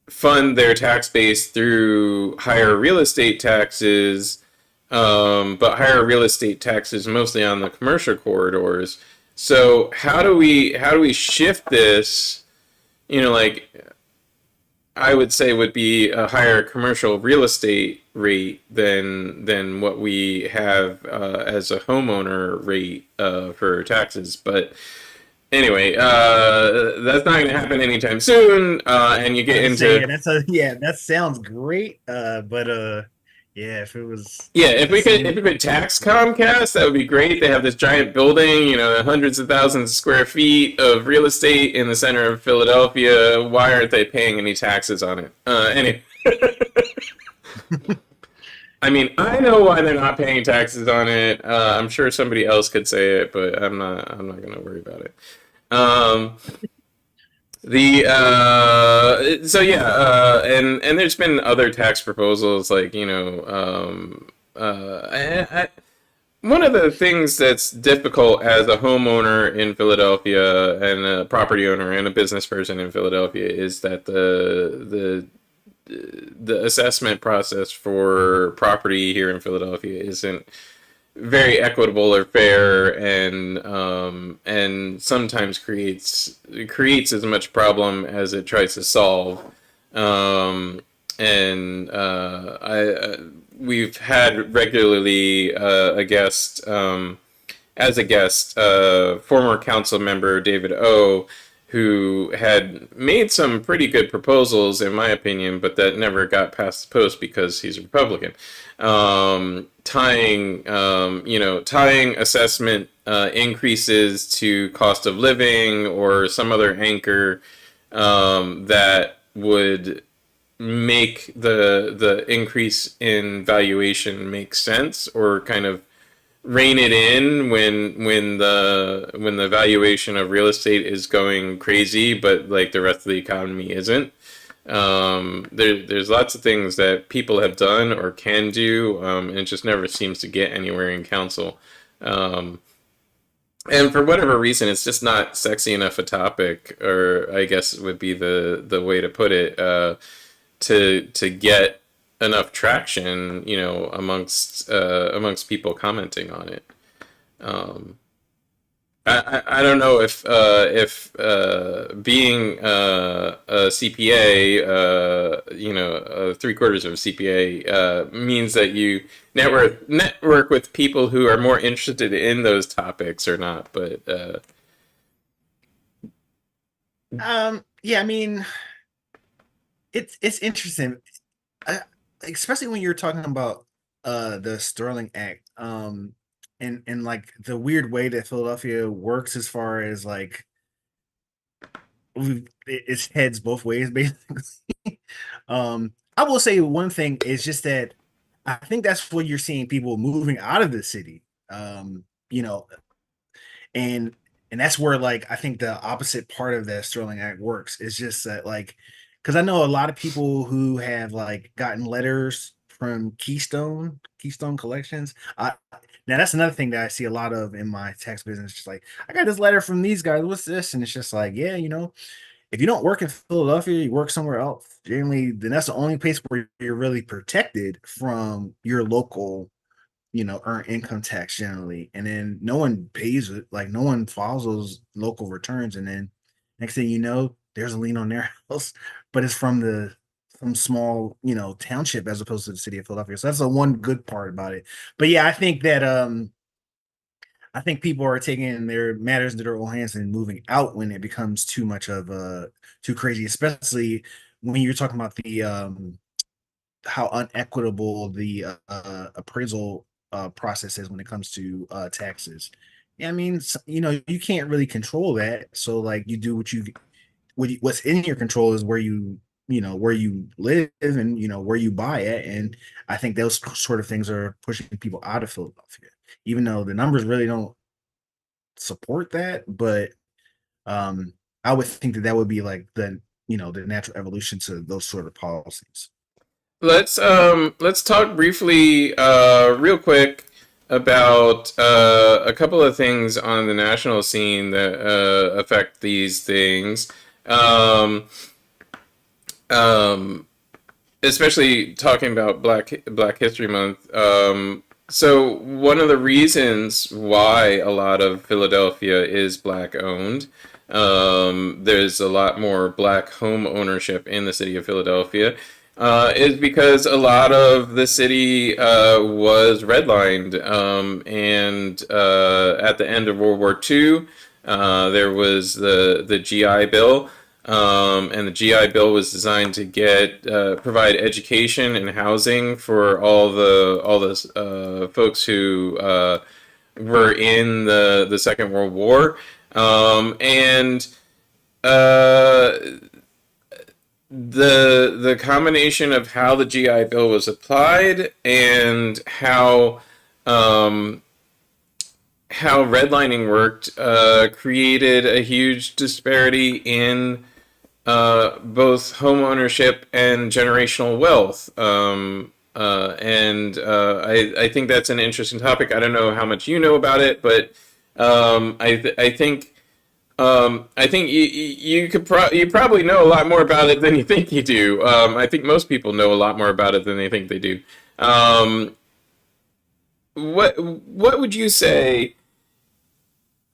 fund their tax base through higher real estate taxes, but higher real estate taxes mostly on the commercial corridors. So how do we shift this? Like I would say would be a higher commercial real estate rate than what we have as a homeowner rate for taxes, but anyway, that's not going to happen anytime soon. And you get I say, into, yeah, yeah, that sounds great. But yeah, if it was yeah, if the we could same, if we could tax Comcast, that would be great. They have this giant building, hundreds of thousands of square feet of real estate in the center of Philadelphia. Why aren't they paying any taxes on it? Anyway, I mean, I know why they're not paying taxes on it. I'm sure somebody else could say it, but I'm not going to worry about it. Um, The so yeah, and there's been other tax proposals, like, one of the things that's difficult as a homeowner in Philadelphia and a property owner and a business person in Philadelphia is that the assessment process for property here in Philadelphia isn't very equitable or fair, and sometimes creates as much problem as it tries to solve. Um, and we've had regularly a guest, as a guest, former council member David O, who had made some pretty good proposals, in my opinion, but that never got past the post because he's a Republican. Tying assessment increases to cost of living or some other anchor that would make the increase in valuation make sense, or kind of rein it in when the valuation of real estate is going crazy, but like the rest of the economy isn't. There's lots of things that people have done or can do, and it just never seems to get anywhere in council. Um, and for whatever reason, it's just not sexy enough a topic, or I guess would be the way to put it, to get enough traction, amongst people commenting on it. Um, I don't know if being a CPA, three-quarters of a CPA, means that you network with people who are more interested in those topics or not. But Yeah, I mean, it's interesting, I, especially when you're talking about the Sterling Act, and like the weird way that Philadelphia works as far as like it's heads both ways basically. I will say one thing is just that I think that's what you're seeing people moving out of the city. You know, and that's where like I think the opposite part of the Sterling Act works is just that like because I know a lot of people who have like gotten letters from Keystone Collections. Now that's another thing that I see a lot of in my tax business. Just like I got this letter from these guys. What's this? And it's just like, yeah, if you don't work in Philadelphia, you work somewhere else. Generally, then that's the only place where you're really protected from your local, earn income tax generally. And then no one pays it, like no one files those local returns. And then next thing you know, there's a lien on their house, but it's from some small, township as opposed to the city of Philadelphia. So that's the one good part about it. But yeah, I think people are taking their matters into their own hands and moving out when it becomes too much of a too crazy, especially when you're talking about the how unequitable the appraisal process is when it comes to taxes. Yeah, I mean, you can't really control that. So like you do what's in your control is where you live and where you buy it. And I think those sort of things are pushing people out of Philadelphia, even though the numbers really don't support that. But um, I would think that would be like the natural evolution to those sort of policies. let's talk briefly, real quick, about a couple of things on the national scene that affect these things. Um, um, Especially talking about Black History Month. So one of the reasons why a lot of Philadelphia is black owned, there's a lot more black home ownership in the city of Philadelphia, is because a lot of the city was redlined, and at the end of World War II, there was the GI Bill, and the GI Bill was designed to get provide education and housing for all the folks who were in the Second World War, and uh, the combination of how the GI Bill was applied and um, how redlining worked created a huge disparity in both home ownership and generational wealth. I think that's an interesting topic. I don't know how much you know about it, but I think you probably know a lot more about it than you think you do. I think most people know a lot more about it than they think they do. Um, what would you say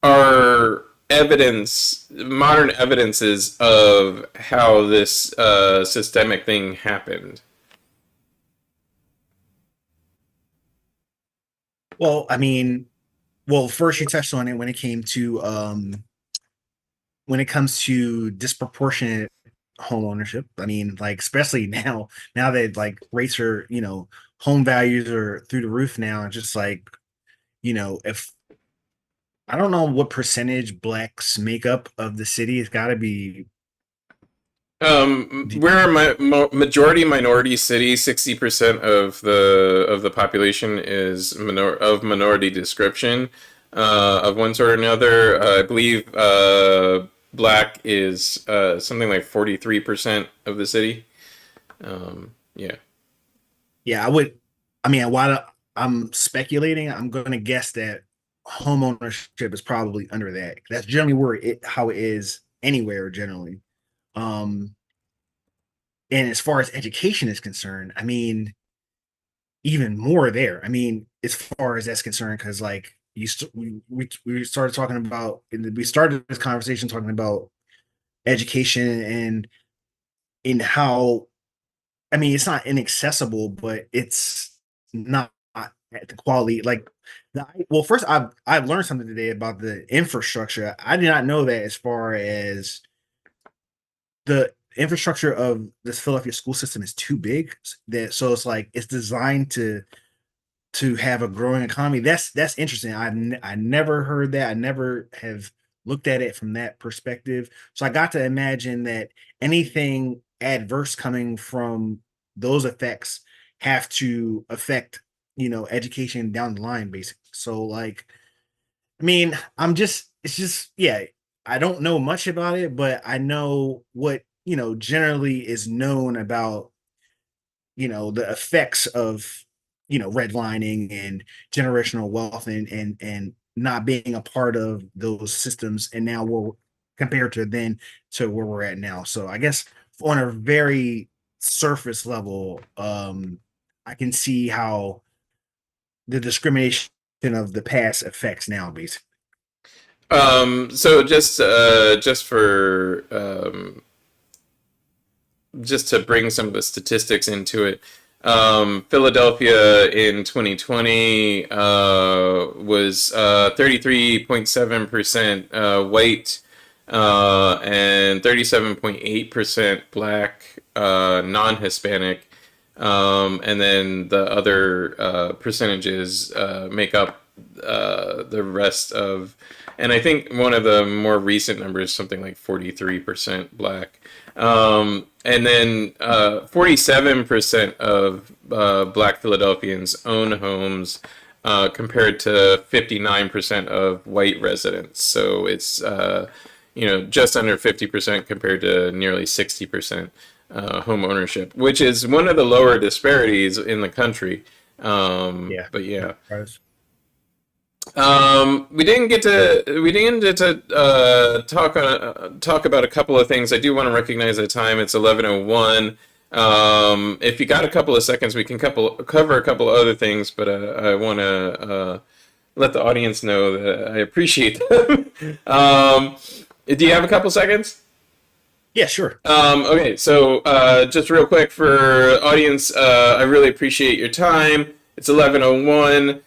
are modern evidences of how this systemic thing happened? Well, I mean, well, first you touched on it when it comes to disproportionate home ownership. I mean, like especially now that like rates are, home values are through the roof now. Just like, if I don't know what percentage blacks make up of the city, it's got to be. We're a majority minority city. 60% of the population is minority description, of one sort or another. I believe black is something like 43% of the city. Yeah. Yeah, I would. I mean, while I'm speculating, I'm going to guess that home ownership is probably under that. That's generally how it is anywhere generally. Um, and as far as education is concerned, I mean, even more there. I mean, as far as that's concerned, because like we started talking about, we started this conversation talking about education and in how, I mean, it's not inaccessible, but it's not at the quality. Like, well, first, I've learned something today about the infrastructure. I did not know that as far as the infrastructure of this Philadelphia school system is too big. That so it's like it's designed to have a growing economy. That's interesting. I never heard that. I never have looked at it from that perspective. So I got to imagine that anything adverse coming from those effects have to affect, education down the line, basically. So like, I mean, it's just, yeah, I don't know much about it, but I know what, generally is known about, the effects of, redlining and generational wealth and not being a part of those systems. And now we're compared to then to where we're at now. So I guess on a very surface level, I can see how the discrimination of the past affects now, basically. So just for just to bring some of the statistics into it, Philadelphia in 2020 was 33.7% white and 37.8% black, non-Hispanic, and then the other percentages make up the rest of, and I think one of the more recent numbers, something like 43% black. And then 47% of black Philadelphians own homes, compared to 59% of white residents. So it's just under 50% compared to nearly 60% home ownership, which is one of the lower disparities in the country. Yeah. But yeah. Right. We didn't get to talk about a couple of things. I do want to recognize the time. It's 11:01. If you got a couple of seconds, we can cover a couple of other things, but I want to let the audience know that I appreciate them. Do you have a couple seconds? Yeah, sure. Okay, so just real quick for audience, I really appreciate your time. It's 11:01.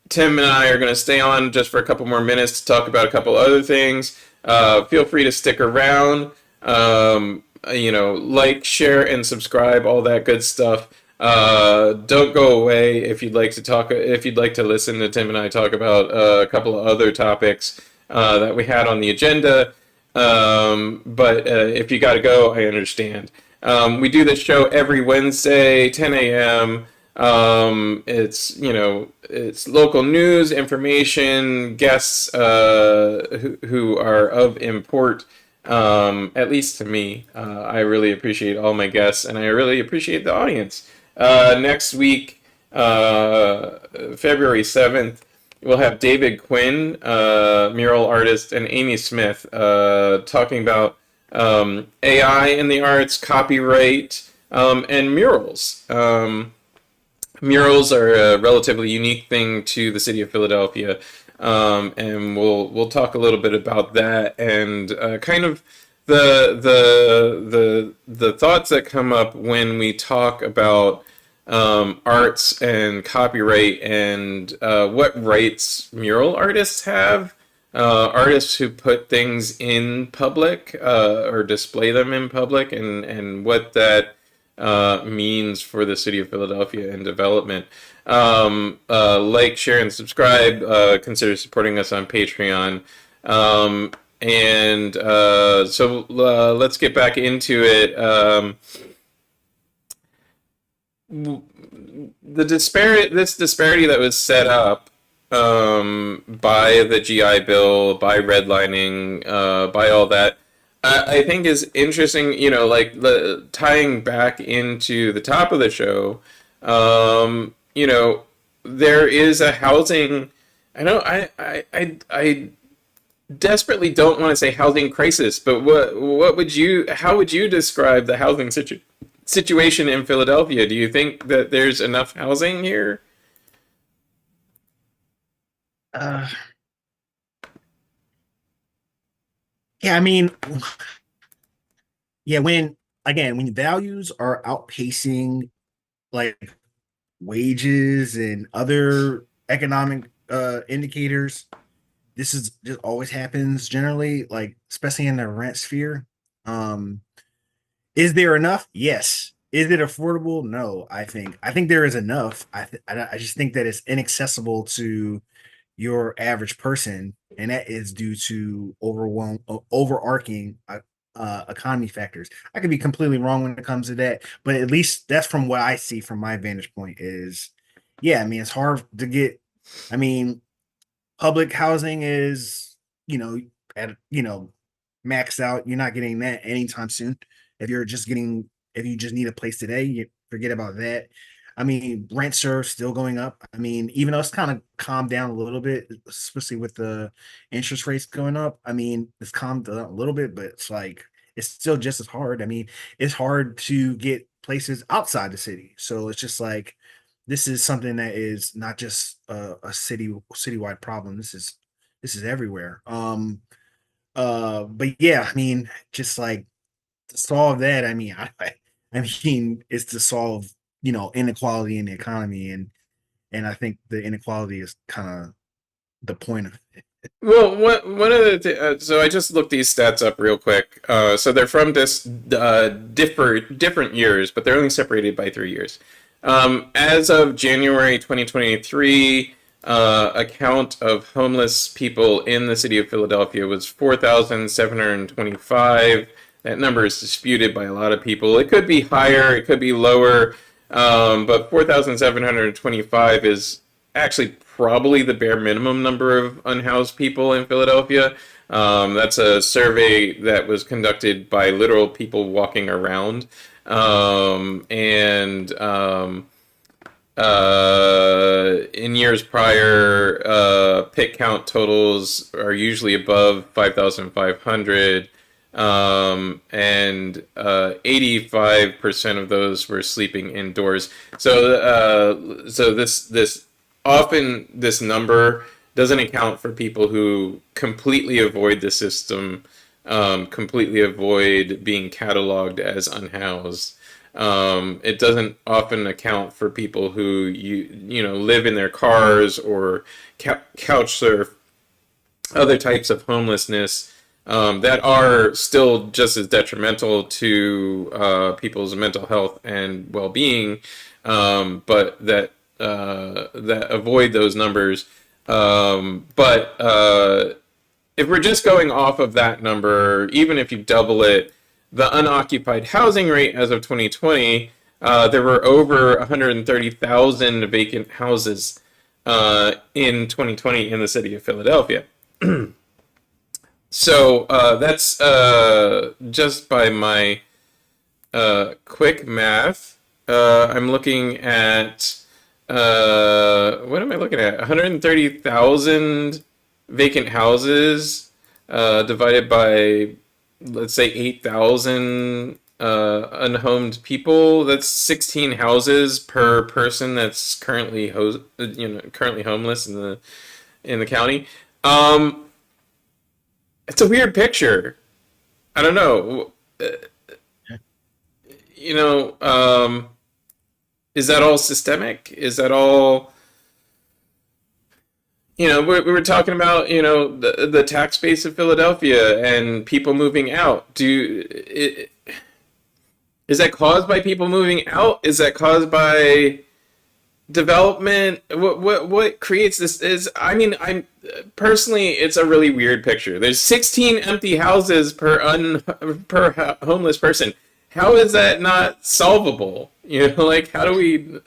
Tim and I are going to stay on just for a couple more minutes to talk about a couple other things. Feel free to stick around. Like, share, and subscribe, all that good stuff. Don't go away if you'd like to talk. If you'd like to listen to Tim and I talk about a couple of other topics that we had on the agenda. But if you got to go, I understand. We do this show every Wednesday, 10 a.m. It's local news, information, guests who are of import, at least to me. I really appreciate all my guests, and I really appreciate the audience. Next week, February 7th, we'll have David Quinn, mural artist, and Amy Smith talking about AI in the arts, copyright, and murals. Murals are a relatively unique thing to the city of Philadelphia, and we'll talk a little bit about that and kind of the thoughts that come up when we talk about arts and copyright and what rights mural artists have. Artists who put things in public or display them in public, and what that means for the city of Philadelphia and development. Like, share, and subscribe. Consider supporting us on Patreon. And so let's get back into it. This disparity that was set up by the GI Bill, by redlining, by all that, I think is interesting. You know, like tying back into the top of the show. You know, there is a housing. I know I desperately don't want to say housing crisis, but what would you how would you describe the housing situation in Philadelphia? Do you think that there's enough housing here? Uh, yeah, I mean, yeah, when again, when values are outpacing like wages and other economic indicators, this is just always happens generally, like especially in the rent sphere. Um, is there enough? Yes. Is it affordable? No. I think there is enough. I just think that it's inaccessible to your average person, and that is due to overarching economy factors. I could be completely wrong when it comes to that, but at least that's from what I see from my vantage point. Is yeah, I mean it's hard to get. I mean, public housing is at maxed out. You're not getting that anytime soon. If you just need a place today, you forget about that. I mean, rents are still going up. I mean, even though it's kind of calmed down a little bit, especially with the interest rates going up. I mean, it's calmed down a little bit, but it's like it's still just as hard. I mean, it's hard to get places outside the city. So it's just like this is something that is not just a citywide problem. This is everywhere. But yeah, I mean, just like to solve that, I mean, I mean, it's to solve inequality in the economy, and I think the inequality is kind of the point of it. Well, one of so I just looked these stats up real quick. So they're from this different years, but they're only separated by 3 years. As of January 2023, a count of homeless people in the city of Philadelphia was 4,725. That number is disputed by a lot of people. It could be higher, it could be lower, but 4,725 is actually probably the bare minimum number of unhoused people in Philadelphia. That's a survey that was conducted by literal people walking around. And In years prior, pit count totals are usually above 5,500, and 85% of those were sleeping indoors. So this often this number doesn't account for people who completely avoid the system, completely avoid being cataloged as unhoused. It doesn't often account for people who live in their cars or couch surf, other types of homelessness that are still just as detrimental to people's mental health and well-being, but that avoid those numbers. But if we're just going off of that number, even if you double it, the unoccupied housing rate as of 2020, there were over 130,000 vacant houses in 2020 in the city of Philadelphia. So that's just by my quick math. I'm looking at what am I looking at? 130,000 vacant houses divided by, let's say, 8,000 unhomed people. That's 16 houses per person that's currently homeless in the county. Um, it's a weird picture. I don't know. You know, is that all systemic? Is that all? We were talking about the tax base of Philadelphia and people moving out. Is that caused by people moving out? Is that caused by development? What creates this? I'm personally, it's a really weird picture. There's 16 empty houses per homeless person. How is that not solvable? Like how do we?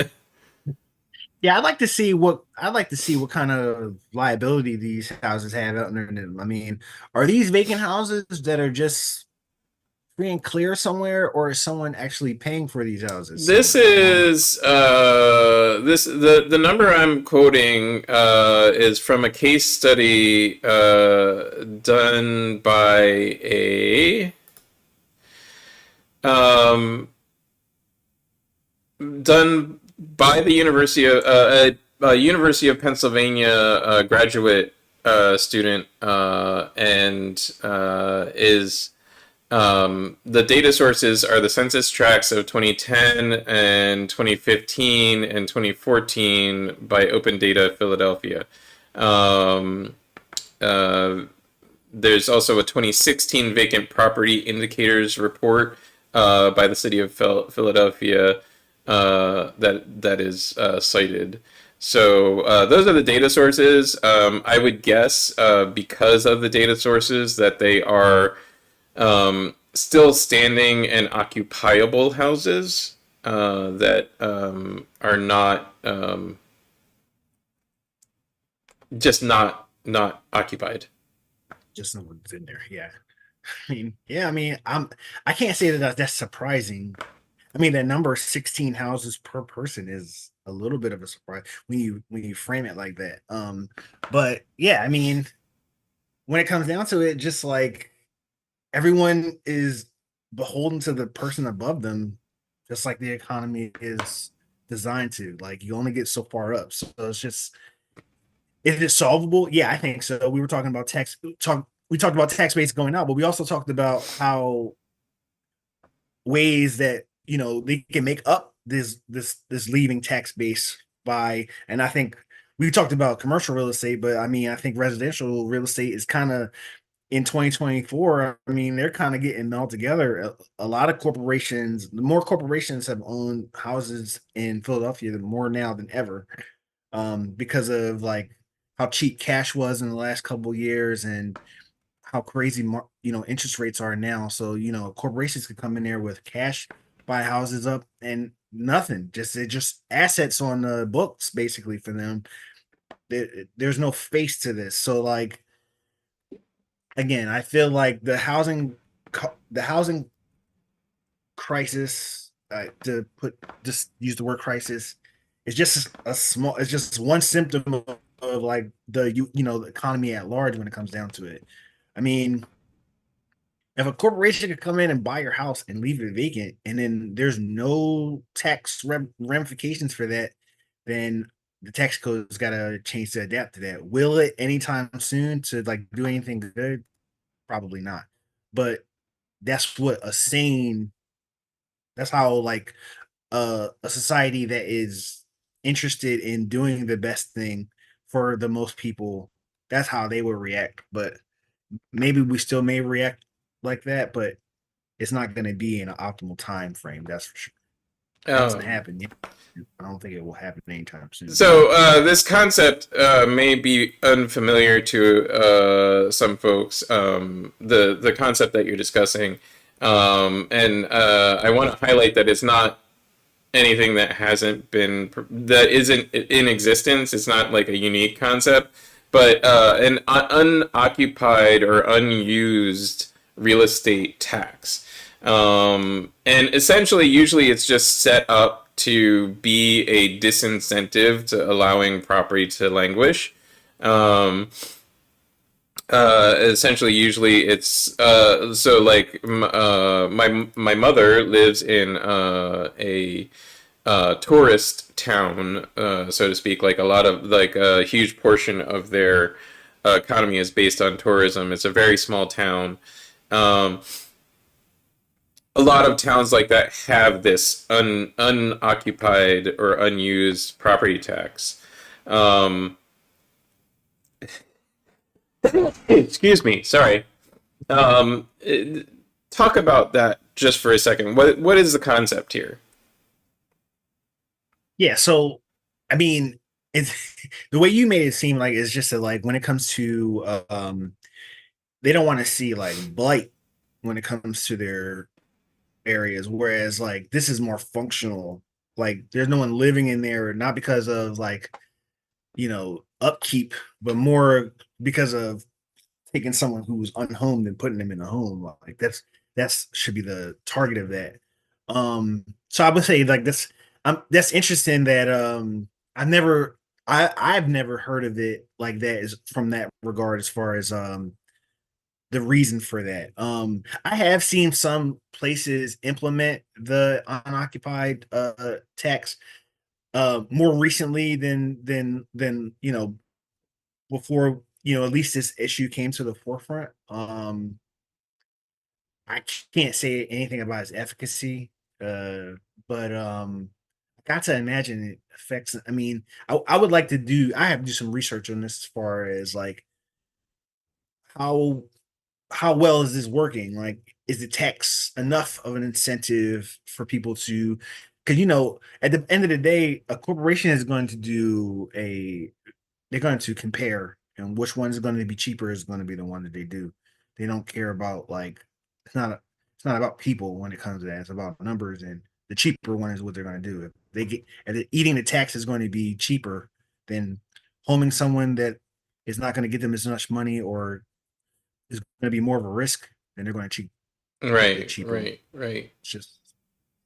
Yeah, I'd like to see what kind of liability these houses have under them. I mean, are these vacant houses that are just free and clear somewhere, or is someone actually paying for these houses This somewhere? is the number I'm quoting is from a case study done by a um, done by the University of Pennsylvania graduate student and is the data sources are the census tracts of 2010 and 2015 and 2014 by Open Data Philadelphia. Um, uh, there's also a 2016 vacant property indicators report by the city of Philadelphia that is cited. So those are the data sources. I would guess because of the data sources that they are still standing and occupiable houses that are not just not occupied. Just someone's in there. Yeah. I mean, I can't say that that's surprising. I mean, that number 16 houses per person is a little bit of a surprise when you frame it like that. But yeah, I mean, when it comes down to it, just like everyone is beholden to the person above them, just like the economy is designed to. Like you only get so far up. So it's just, is it solvable? Yeah, I think so. We were talking about we talked about tax rates going out, but we also talked about how ways that they can make up this leaving tax base by, and I think we talked about commercial real estate, but I mean I think residential real estate is kind of in 2024. I mean they're kind of getting all together. A lot of corporations, the more corporations have owned houses in Philadelphia more now than ever, because of like how cheap cash was in the last couple of years and how crazy interest rates are now. So corporations could come in there with cash, buy houses up, and nothing. Just assets on the books basically for them. There's no face to this. So like again, I feel like the housing crisis, to put just use the word crisis, is just a small. It's just one symptom of like the economy at large when it comes down to it. I mean, if a corporation could come in and buy your house and leave it vacant, and then there's no tax ramifications for that, then the tax code's got to change to adapt to that. Will it anytime soon to like do anything good? Probably not. But that's what a sane. That's how like a society that is interested in doing the best thing for the most people. That's how they will react. But maybe we still may react like that, but it's not going to be in an optimal time frame. That's for sure. Hasn't Um, happened yet. I don't think it will happen anytime soon. so this concept may be unfamiliar to some folks. The concept that you're discussing, and I want to highlight that it's not anything that isn't in existence. It's not like a unique concept, but an unoccupied or unused real estate tax. And essentially, usually it's just set up to be a disincentive to allowing property to languish. Um, Essentially, usually it's so like my mother lives in a tourist town, so to speak. Like a lot of like a huge portion of their economy is based on tourism. It's a very small town. Um, a lot of towns like that have this unoccupied or unused property tax. Um, excuse me, sorry. Um, it- Talk about that just for a second. What is the concept here? Yeah, so I mean, it's the way you made it seem like it's just that like when it comes to they don't want to see like blight when it comes to their areas, whereas like this is more functional. Like there's no one living in there, not because of like, upkeep, but more because of taking someone who's unhomed and putting them in a home. Like that's should be the target of that. So I would say like that's interesting that I've never heard of it like that is from that regard as far as the reason for that. I have seen some places implement the unoccupied tax more recently than before, at least this issue came to the forefront. I can't say anything about its efficacy, uh, but I got to imagine it affects. I mean, I would like to do. I have to do some research on this as far as like how how well is this working? Like, is the tax enough of an incentive for people to? Because at the end of the day, a corporation is going to do a they're going to compare, and which one's going to be cheaper is going to be the one that they do. They don't care about like it's not about people when it comes to that. It's about numbers, and the cheaper one is what they're going to do. If eating the tax is going to be cheaper than homing someone that is not going to get them as much money or is going to be more of a risk, then they're going to take the Right, cheaper one. right, right. It's just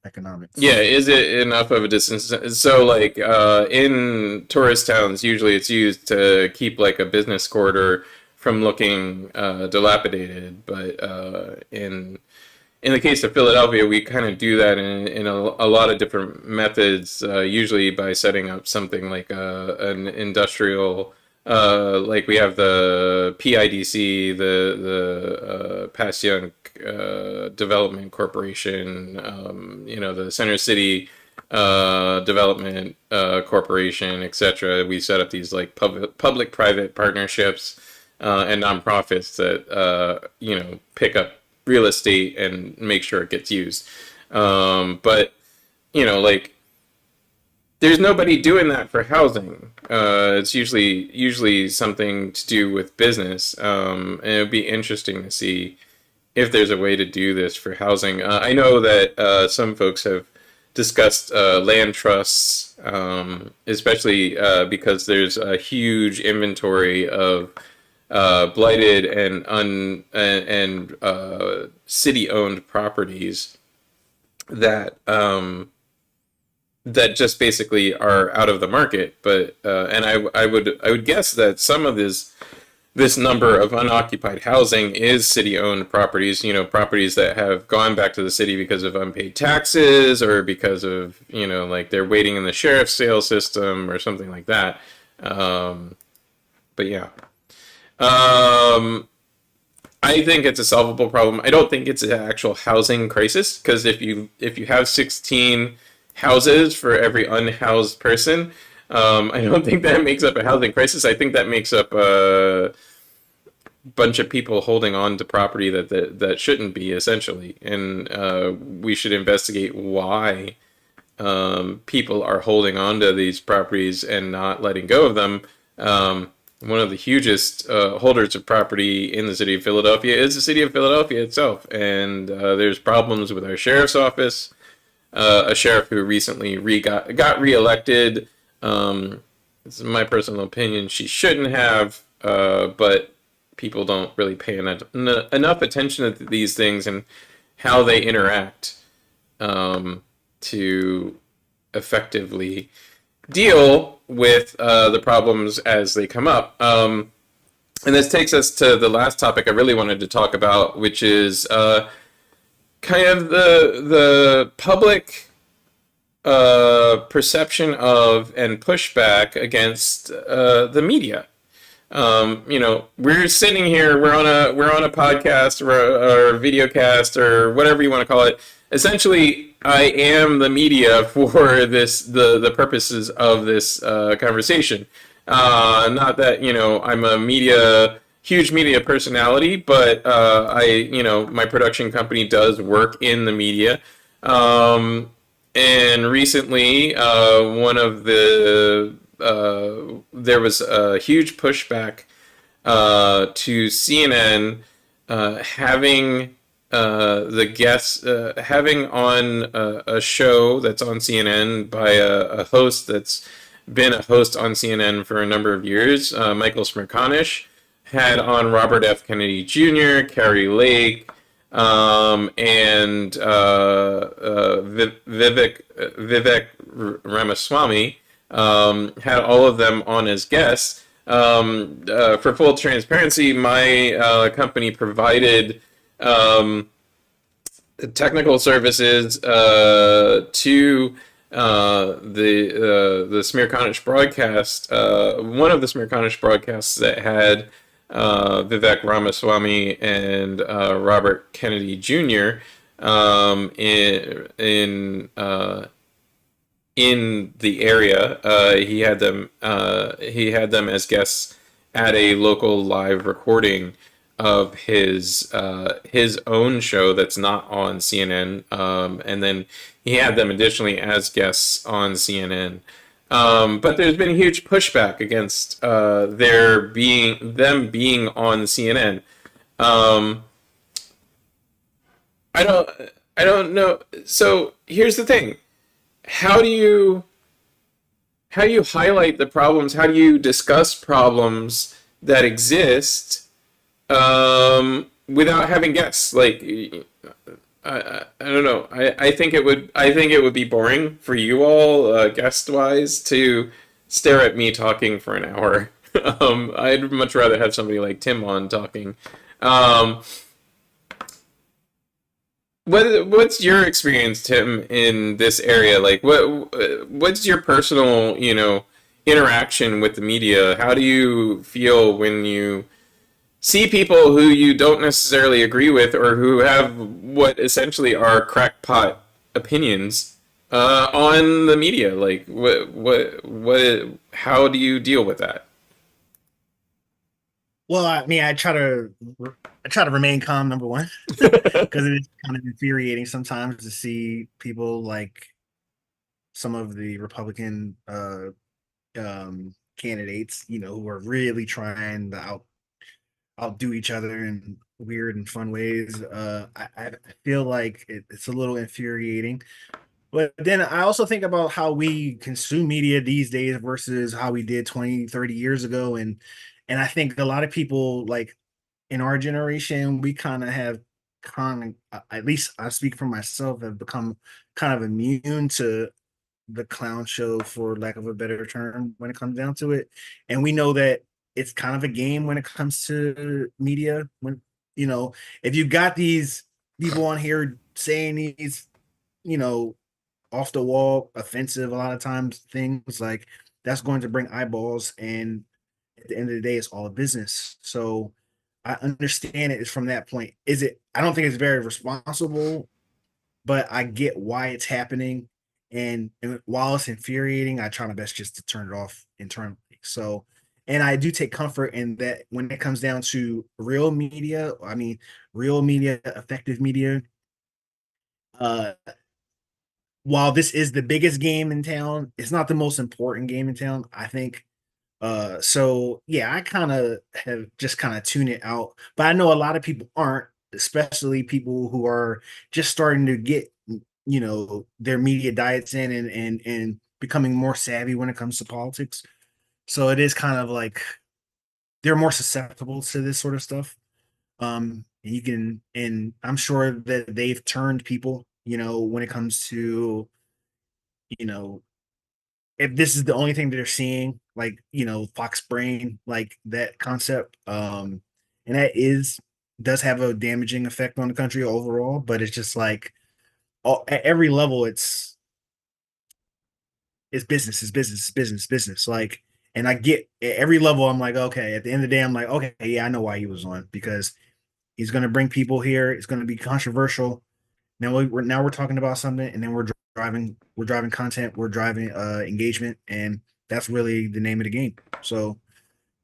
economics. Yeah, is it enough of a distance? So, like, in tourist towns, usually it's used to keep like a business corridor from looking dilapidated. But in the case of Philadelphia, we kind of do that in a lot of different methods. Usually by setting up something like an industrial, like we have the PIDC, the Passyunk Development Corporation, the Center City Development Corporation, etc. We set up these like public-private partnerships and nonprofits that pick up real estate and make sure it gets used. But like there's nobody doing that for housing. It's usually something to do with business, and it'd be interesting to see if there's a way to do this for housing. I know that some folks have discussed land trusts, especially because there's a huge inventory of blighted and city owned properties that that just basically are out of the market. But and I would guess that some of this number of unoccupied housing is city owned properties, properties that have gone back to the city because of unpaid taxes or because of, like they're waiting in the sheriff's sale system or something like that. But yeah. Um, I think it's a solvable problem. I don't think it's an actual housing crisis because if you have 16 houses for every unhoused person, I don't think that makes up a housing crisis. I think that makes up a bunch of people holding on to property that shouldn't be essentially, and we should investigate why people are holding on to these properties and not letting go of them. One of the hugest holders of property in the city of Philadelphia is the city of Philadelphia itself, and there's problems with our sheriff's office. A sheriff who recently got reelected. This is my personal opinion. She shouldn't have, but people don't really pay enough attention to these things and how they interact to effectively deal with the problems as they come up. And this takes us to the last topic I really wanted to talk about, which is kind of the public perception of and pushback against the media. We're sitting here, we're on a podcast or a video cast or whatever you want to call it. Essentially, I am the media for the purposes of this conversation. Not that I'm a huge media personality, but my production company does work in the media. Um, and recently, there was a huge pushback to CNN having on a show that's on CNN by a host that's been a host on CNN for a number of years. Michael Smerconish had on Robert F. Kennedy Jr., Carrie Lake, and Vivek Ramaswamy, had all of them on as guests. For full transparency, my company provided technical services to the Smerconish broadcast. One of the Smerconish broadcasts that had Vivek Ramaswamy and Robert Kennedy Jr. In the area. He had them as guests at a local live recording of his own show that's not on CNN, and then he had them additionally as guests on CNN. But there's been a huge pushback against them being on CNN. Um, I don't I don't know. So here's the thing: how do you highlight the problems? How do you discuss problems that exist without having guests? Like, I don't know. I think it would be boring for you all, guest wise, to stare at me talking for an hour. I'd much rather have somebody like Tim on talking. Um, what's your experience, Tim, in this area? Like, what's your personal, interaction with the media? How do you feel when you see people who you don't necessarily agree with, or who have what essentially are crackpot opinions on the media? Like, how do you deal with that? Well, I mean, I try to remain calm, number one, because it is kind of infuriating sometimes to see people like some of the Republican candidates, who are really trying to outdo each other in weird and fun ways. I feel like it's a little infuriating. But then I also think about how we consume media these days versus how we did 20, 30 years ago. And I think a lot of people like in our generation, we kind of have at least I speak for myself, have become kind of immune to the clown show, for lack of a better term, when it comes down to it. And we know that it's kind of a game when it comes to media. When you know, if you got these people on here saying these, you know, off the wall, offensive, a lot of times things like that's going to bring eyeballs, and at the end of the day, it's all a business. So I understand it from that point. Is it? I don't think it's very responsible, but I get why it's happening. And while it's infuriating, I try my best just to turn it off internally. So, and I do take comfort in that when it comes down to real media, I mean, real media, effective media. Uh, while this is the biggest game in town, it's not the most important game in town, I think. So yeah, I kind of have just kind of tune it out. But I know a lot of people aren't, especially people who are just starting to get, their media diets in, and becoming more savvy when it comes to politics. So it is kind of like they're more susceptible to this sort of stuff. And I'm sure that they've turned people, when it comes to, you know, if this is the only thing that they're seeing, like fox brain, like that concept. And that is does have a damaging effect on the country overall, but it's just like at every level it's business, business. Like, and I get at every level, I'm like, okay, at the end of the day, I'm like, okay, yeah, I know why he was on, because he's going to bring people here. It's going to be controversial. Now we're talking about something, and then we're driving content, we're driving engagement, and that's really the name of the game. So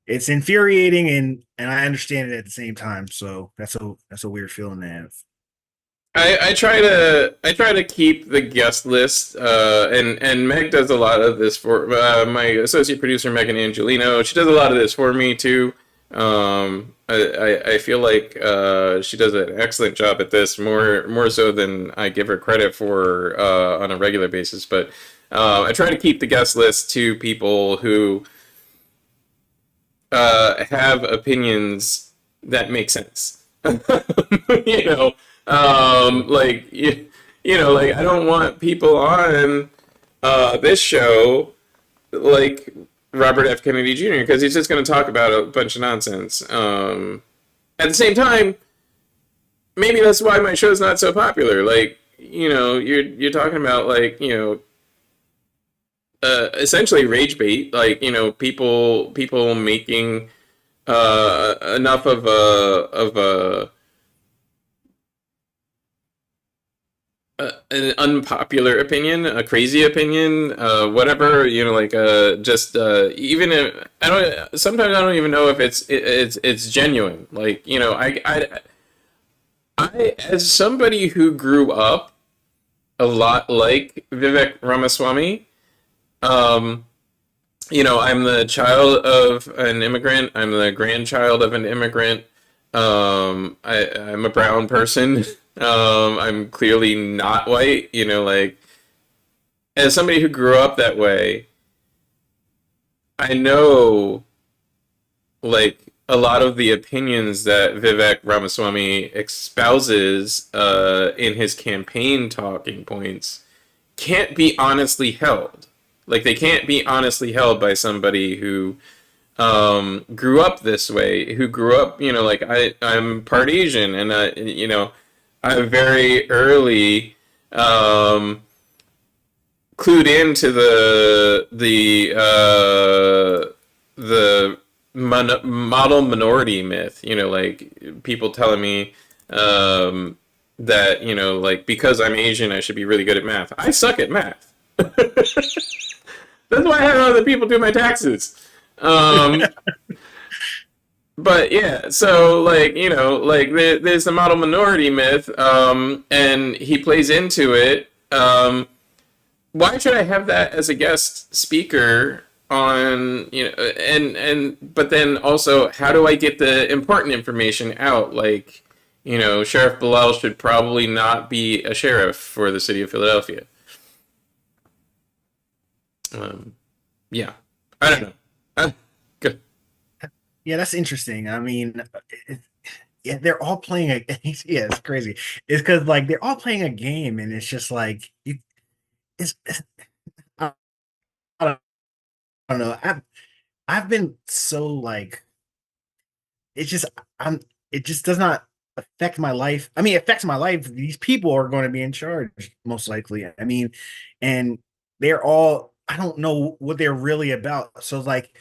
it's infuriating, and I understand it at the same time. So that's a weird feeling to have. I try to keep the guest list, and Meg does a lot of this for my associate producer Megan Angelino. She does a lot of this for me too. I feel like she does an excellent job at this, more so than I give her credit for on a regular basis. But I try to keep the guest list to people who have opinions that make sense. you know, like like I don't want people on this show like Robert F. Kennedy Jr. because he's just going to talk about a bunch of nonsense. At the same time, maybe that's why my show's not so popular. Like, you're talking about like essentially rage bait, like people making enough of an unpopular opinion, a crazy opinion, whatever, like just even if I don't, sometimes I don't even know if it's genuine. Like, I as somebody who grew up a lot like Vivek Ramaswamy, um, I'm the child of an immigrant. I'm the grandchild of an immigrant. I'm a brown person. I'm clearly not white. Like as somebody who grew up that way, I know like a lot of the opinions that Vivek Ramaswamy espouses in his campaign talking points can't be honestly held. Like they can't be honestly held by somebody who grew up this way, who grew up, like I'm part Asian, and I'm very early clued into the model minority myth. Like people telling me that like because I'm Asian, I should be really good at math. I suck at math. That's why I have other people do my taxes. Um, but yeah, so like like there's the model minority myth, and he plays into it. Why should I have that as a guest speaker on and but then also how do I get the important information out? Like Sheriff Bilal should probably not be a sheriff for the city of Philadelphia. Um, yeah, I don't know. Good. Yeah, that's interesting. I mean, it, yeah, they're all playing a yeah, it's crazy. It's because like they're all playing a game, and it's just like it's I don't know. I've been so like it's just I'm it just does not affect my life. I mean, it affects my life. These people are going to be in charge most likely. I mean, and they're all I don't know what they're really about. So like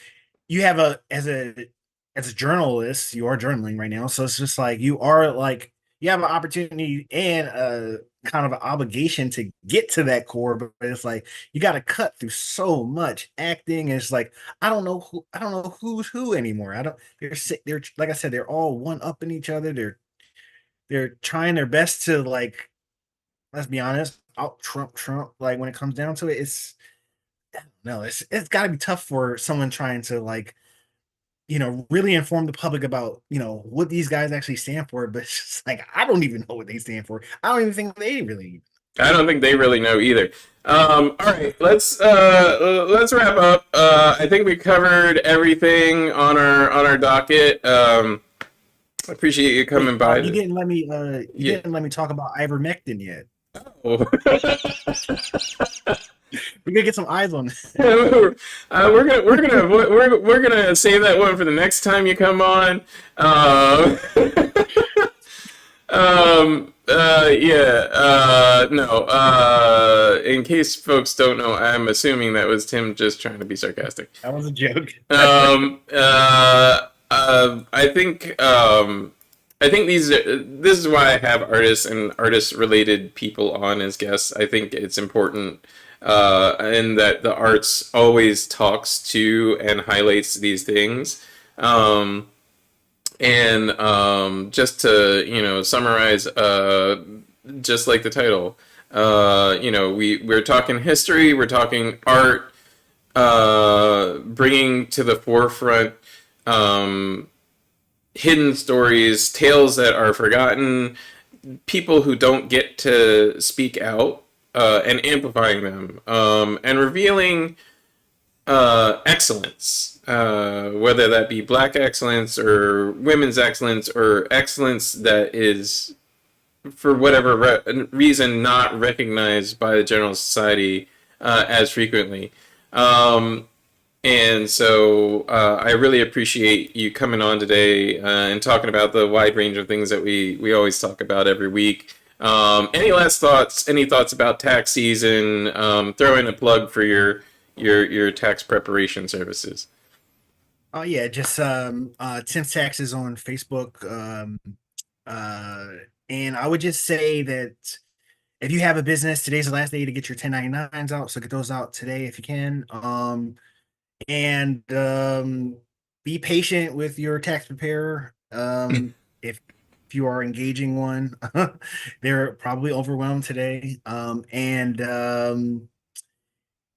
you have a as a journalist, you are journaling right now. So it's just like you are like you have an opportunity and a kind of an obligation to get to that core, but it's like you got to cut through so much acting. And it's like I don't know who's who anymore. I don't they're like I said, they're all one up in each other. They're trying their best to like let's be honest, out Trump. Like when it comes down to it, no, it's got to be tough for someone trying to like really inform the public about what these guys actually stand for. But it's just like I don't even know what they stand for. I don't even think they really. I don't think they really know either. All right, let's wrap up. I think we covered everything on our docket. I appreciate you Wait, coming by. you didn't let me. You Yeah. didn't let me talk about ivermectin yet. Oh. We gotta get some eyes on it. We're gonna save that one for the next time you come on. Yeah. No. In case folks don't know, I'm assuming that was Tim just trying to be sarcastic. That was a joke. I think. I think this is why I have artists and artist related people on as guests. I think it's important, and that the arts always talks to and highlights these things. And just to summarize, just like the title, we're talking history, we're talking art, bringing to the forefront hidden stories, tales that are forgotten, people who don't get to speak out, and amplifying them, and revealing excellence, whether that be black excellence or women's excellence or excellence that is, for whatever reason, not recognized by the general society as frequently. And so I really appreciate you coming on today and talking about the wide range of things that we always talk about every week. Any last thoughts? Any thoughts about tax season? Throw in a plug for your tax preparation services. Oh yeah, just Tim's Taxes on Facebook. And I would just say that if you have a business, today's the last day to get your 1099s out, so get those out today if you can. And be patient with your tax preparer. If you are engaging one, they're probably overwhelmed today. And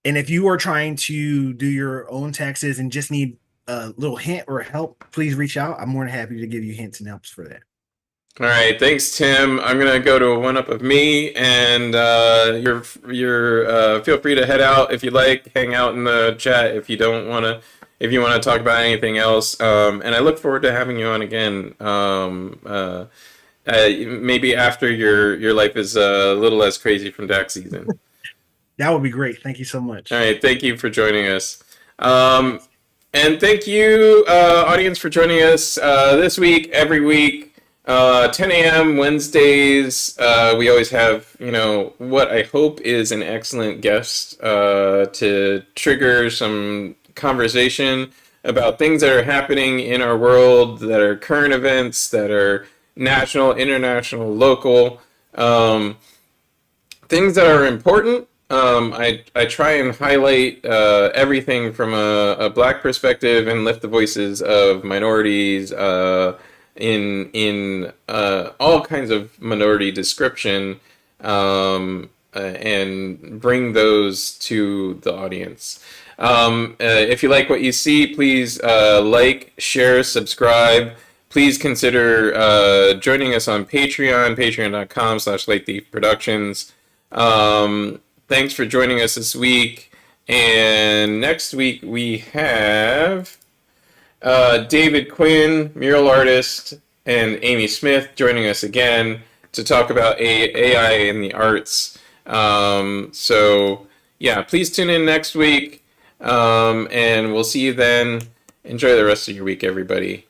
if you are trying to do your own taxes and just need a little hint or help, please reach out. I'm more than happy to give you hints and helps for that. All right, thanks, Tim. I'm gonna go to a one up of me, and you're feel free to head out if you like. Hang out in the chat if you don't wanna, if you want to talk about anything else. And I look forward to having you on again. Maybe after your life is a little less crazy from tax season. That would be great. Thank you so much. All right, thank you for joining us. And thank you, audience, for joining us this week, every week. 10 a.m. Wednesdays, we always have, what I hope is an excellent guest to trigger some conversation about things that are happening in our world, that are current events, that are national, international, local, things that are important. I try and highlight everything from a black perspective and lift the voices of minorities, in all kinds of minority description, and bring those to the audience. If you like what you see, please like, share, subscribe. Please consider joining us on Patreon, patreon.com/Late Thief Productions. Thanks for joining us this week. And next week we have David Quinn, mural artist, and Amy Smith joining us again to talk about AI in the arts. So, yeah, please tune in next week, and we'll see you then. Enjoy the rest of your week, everybody.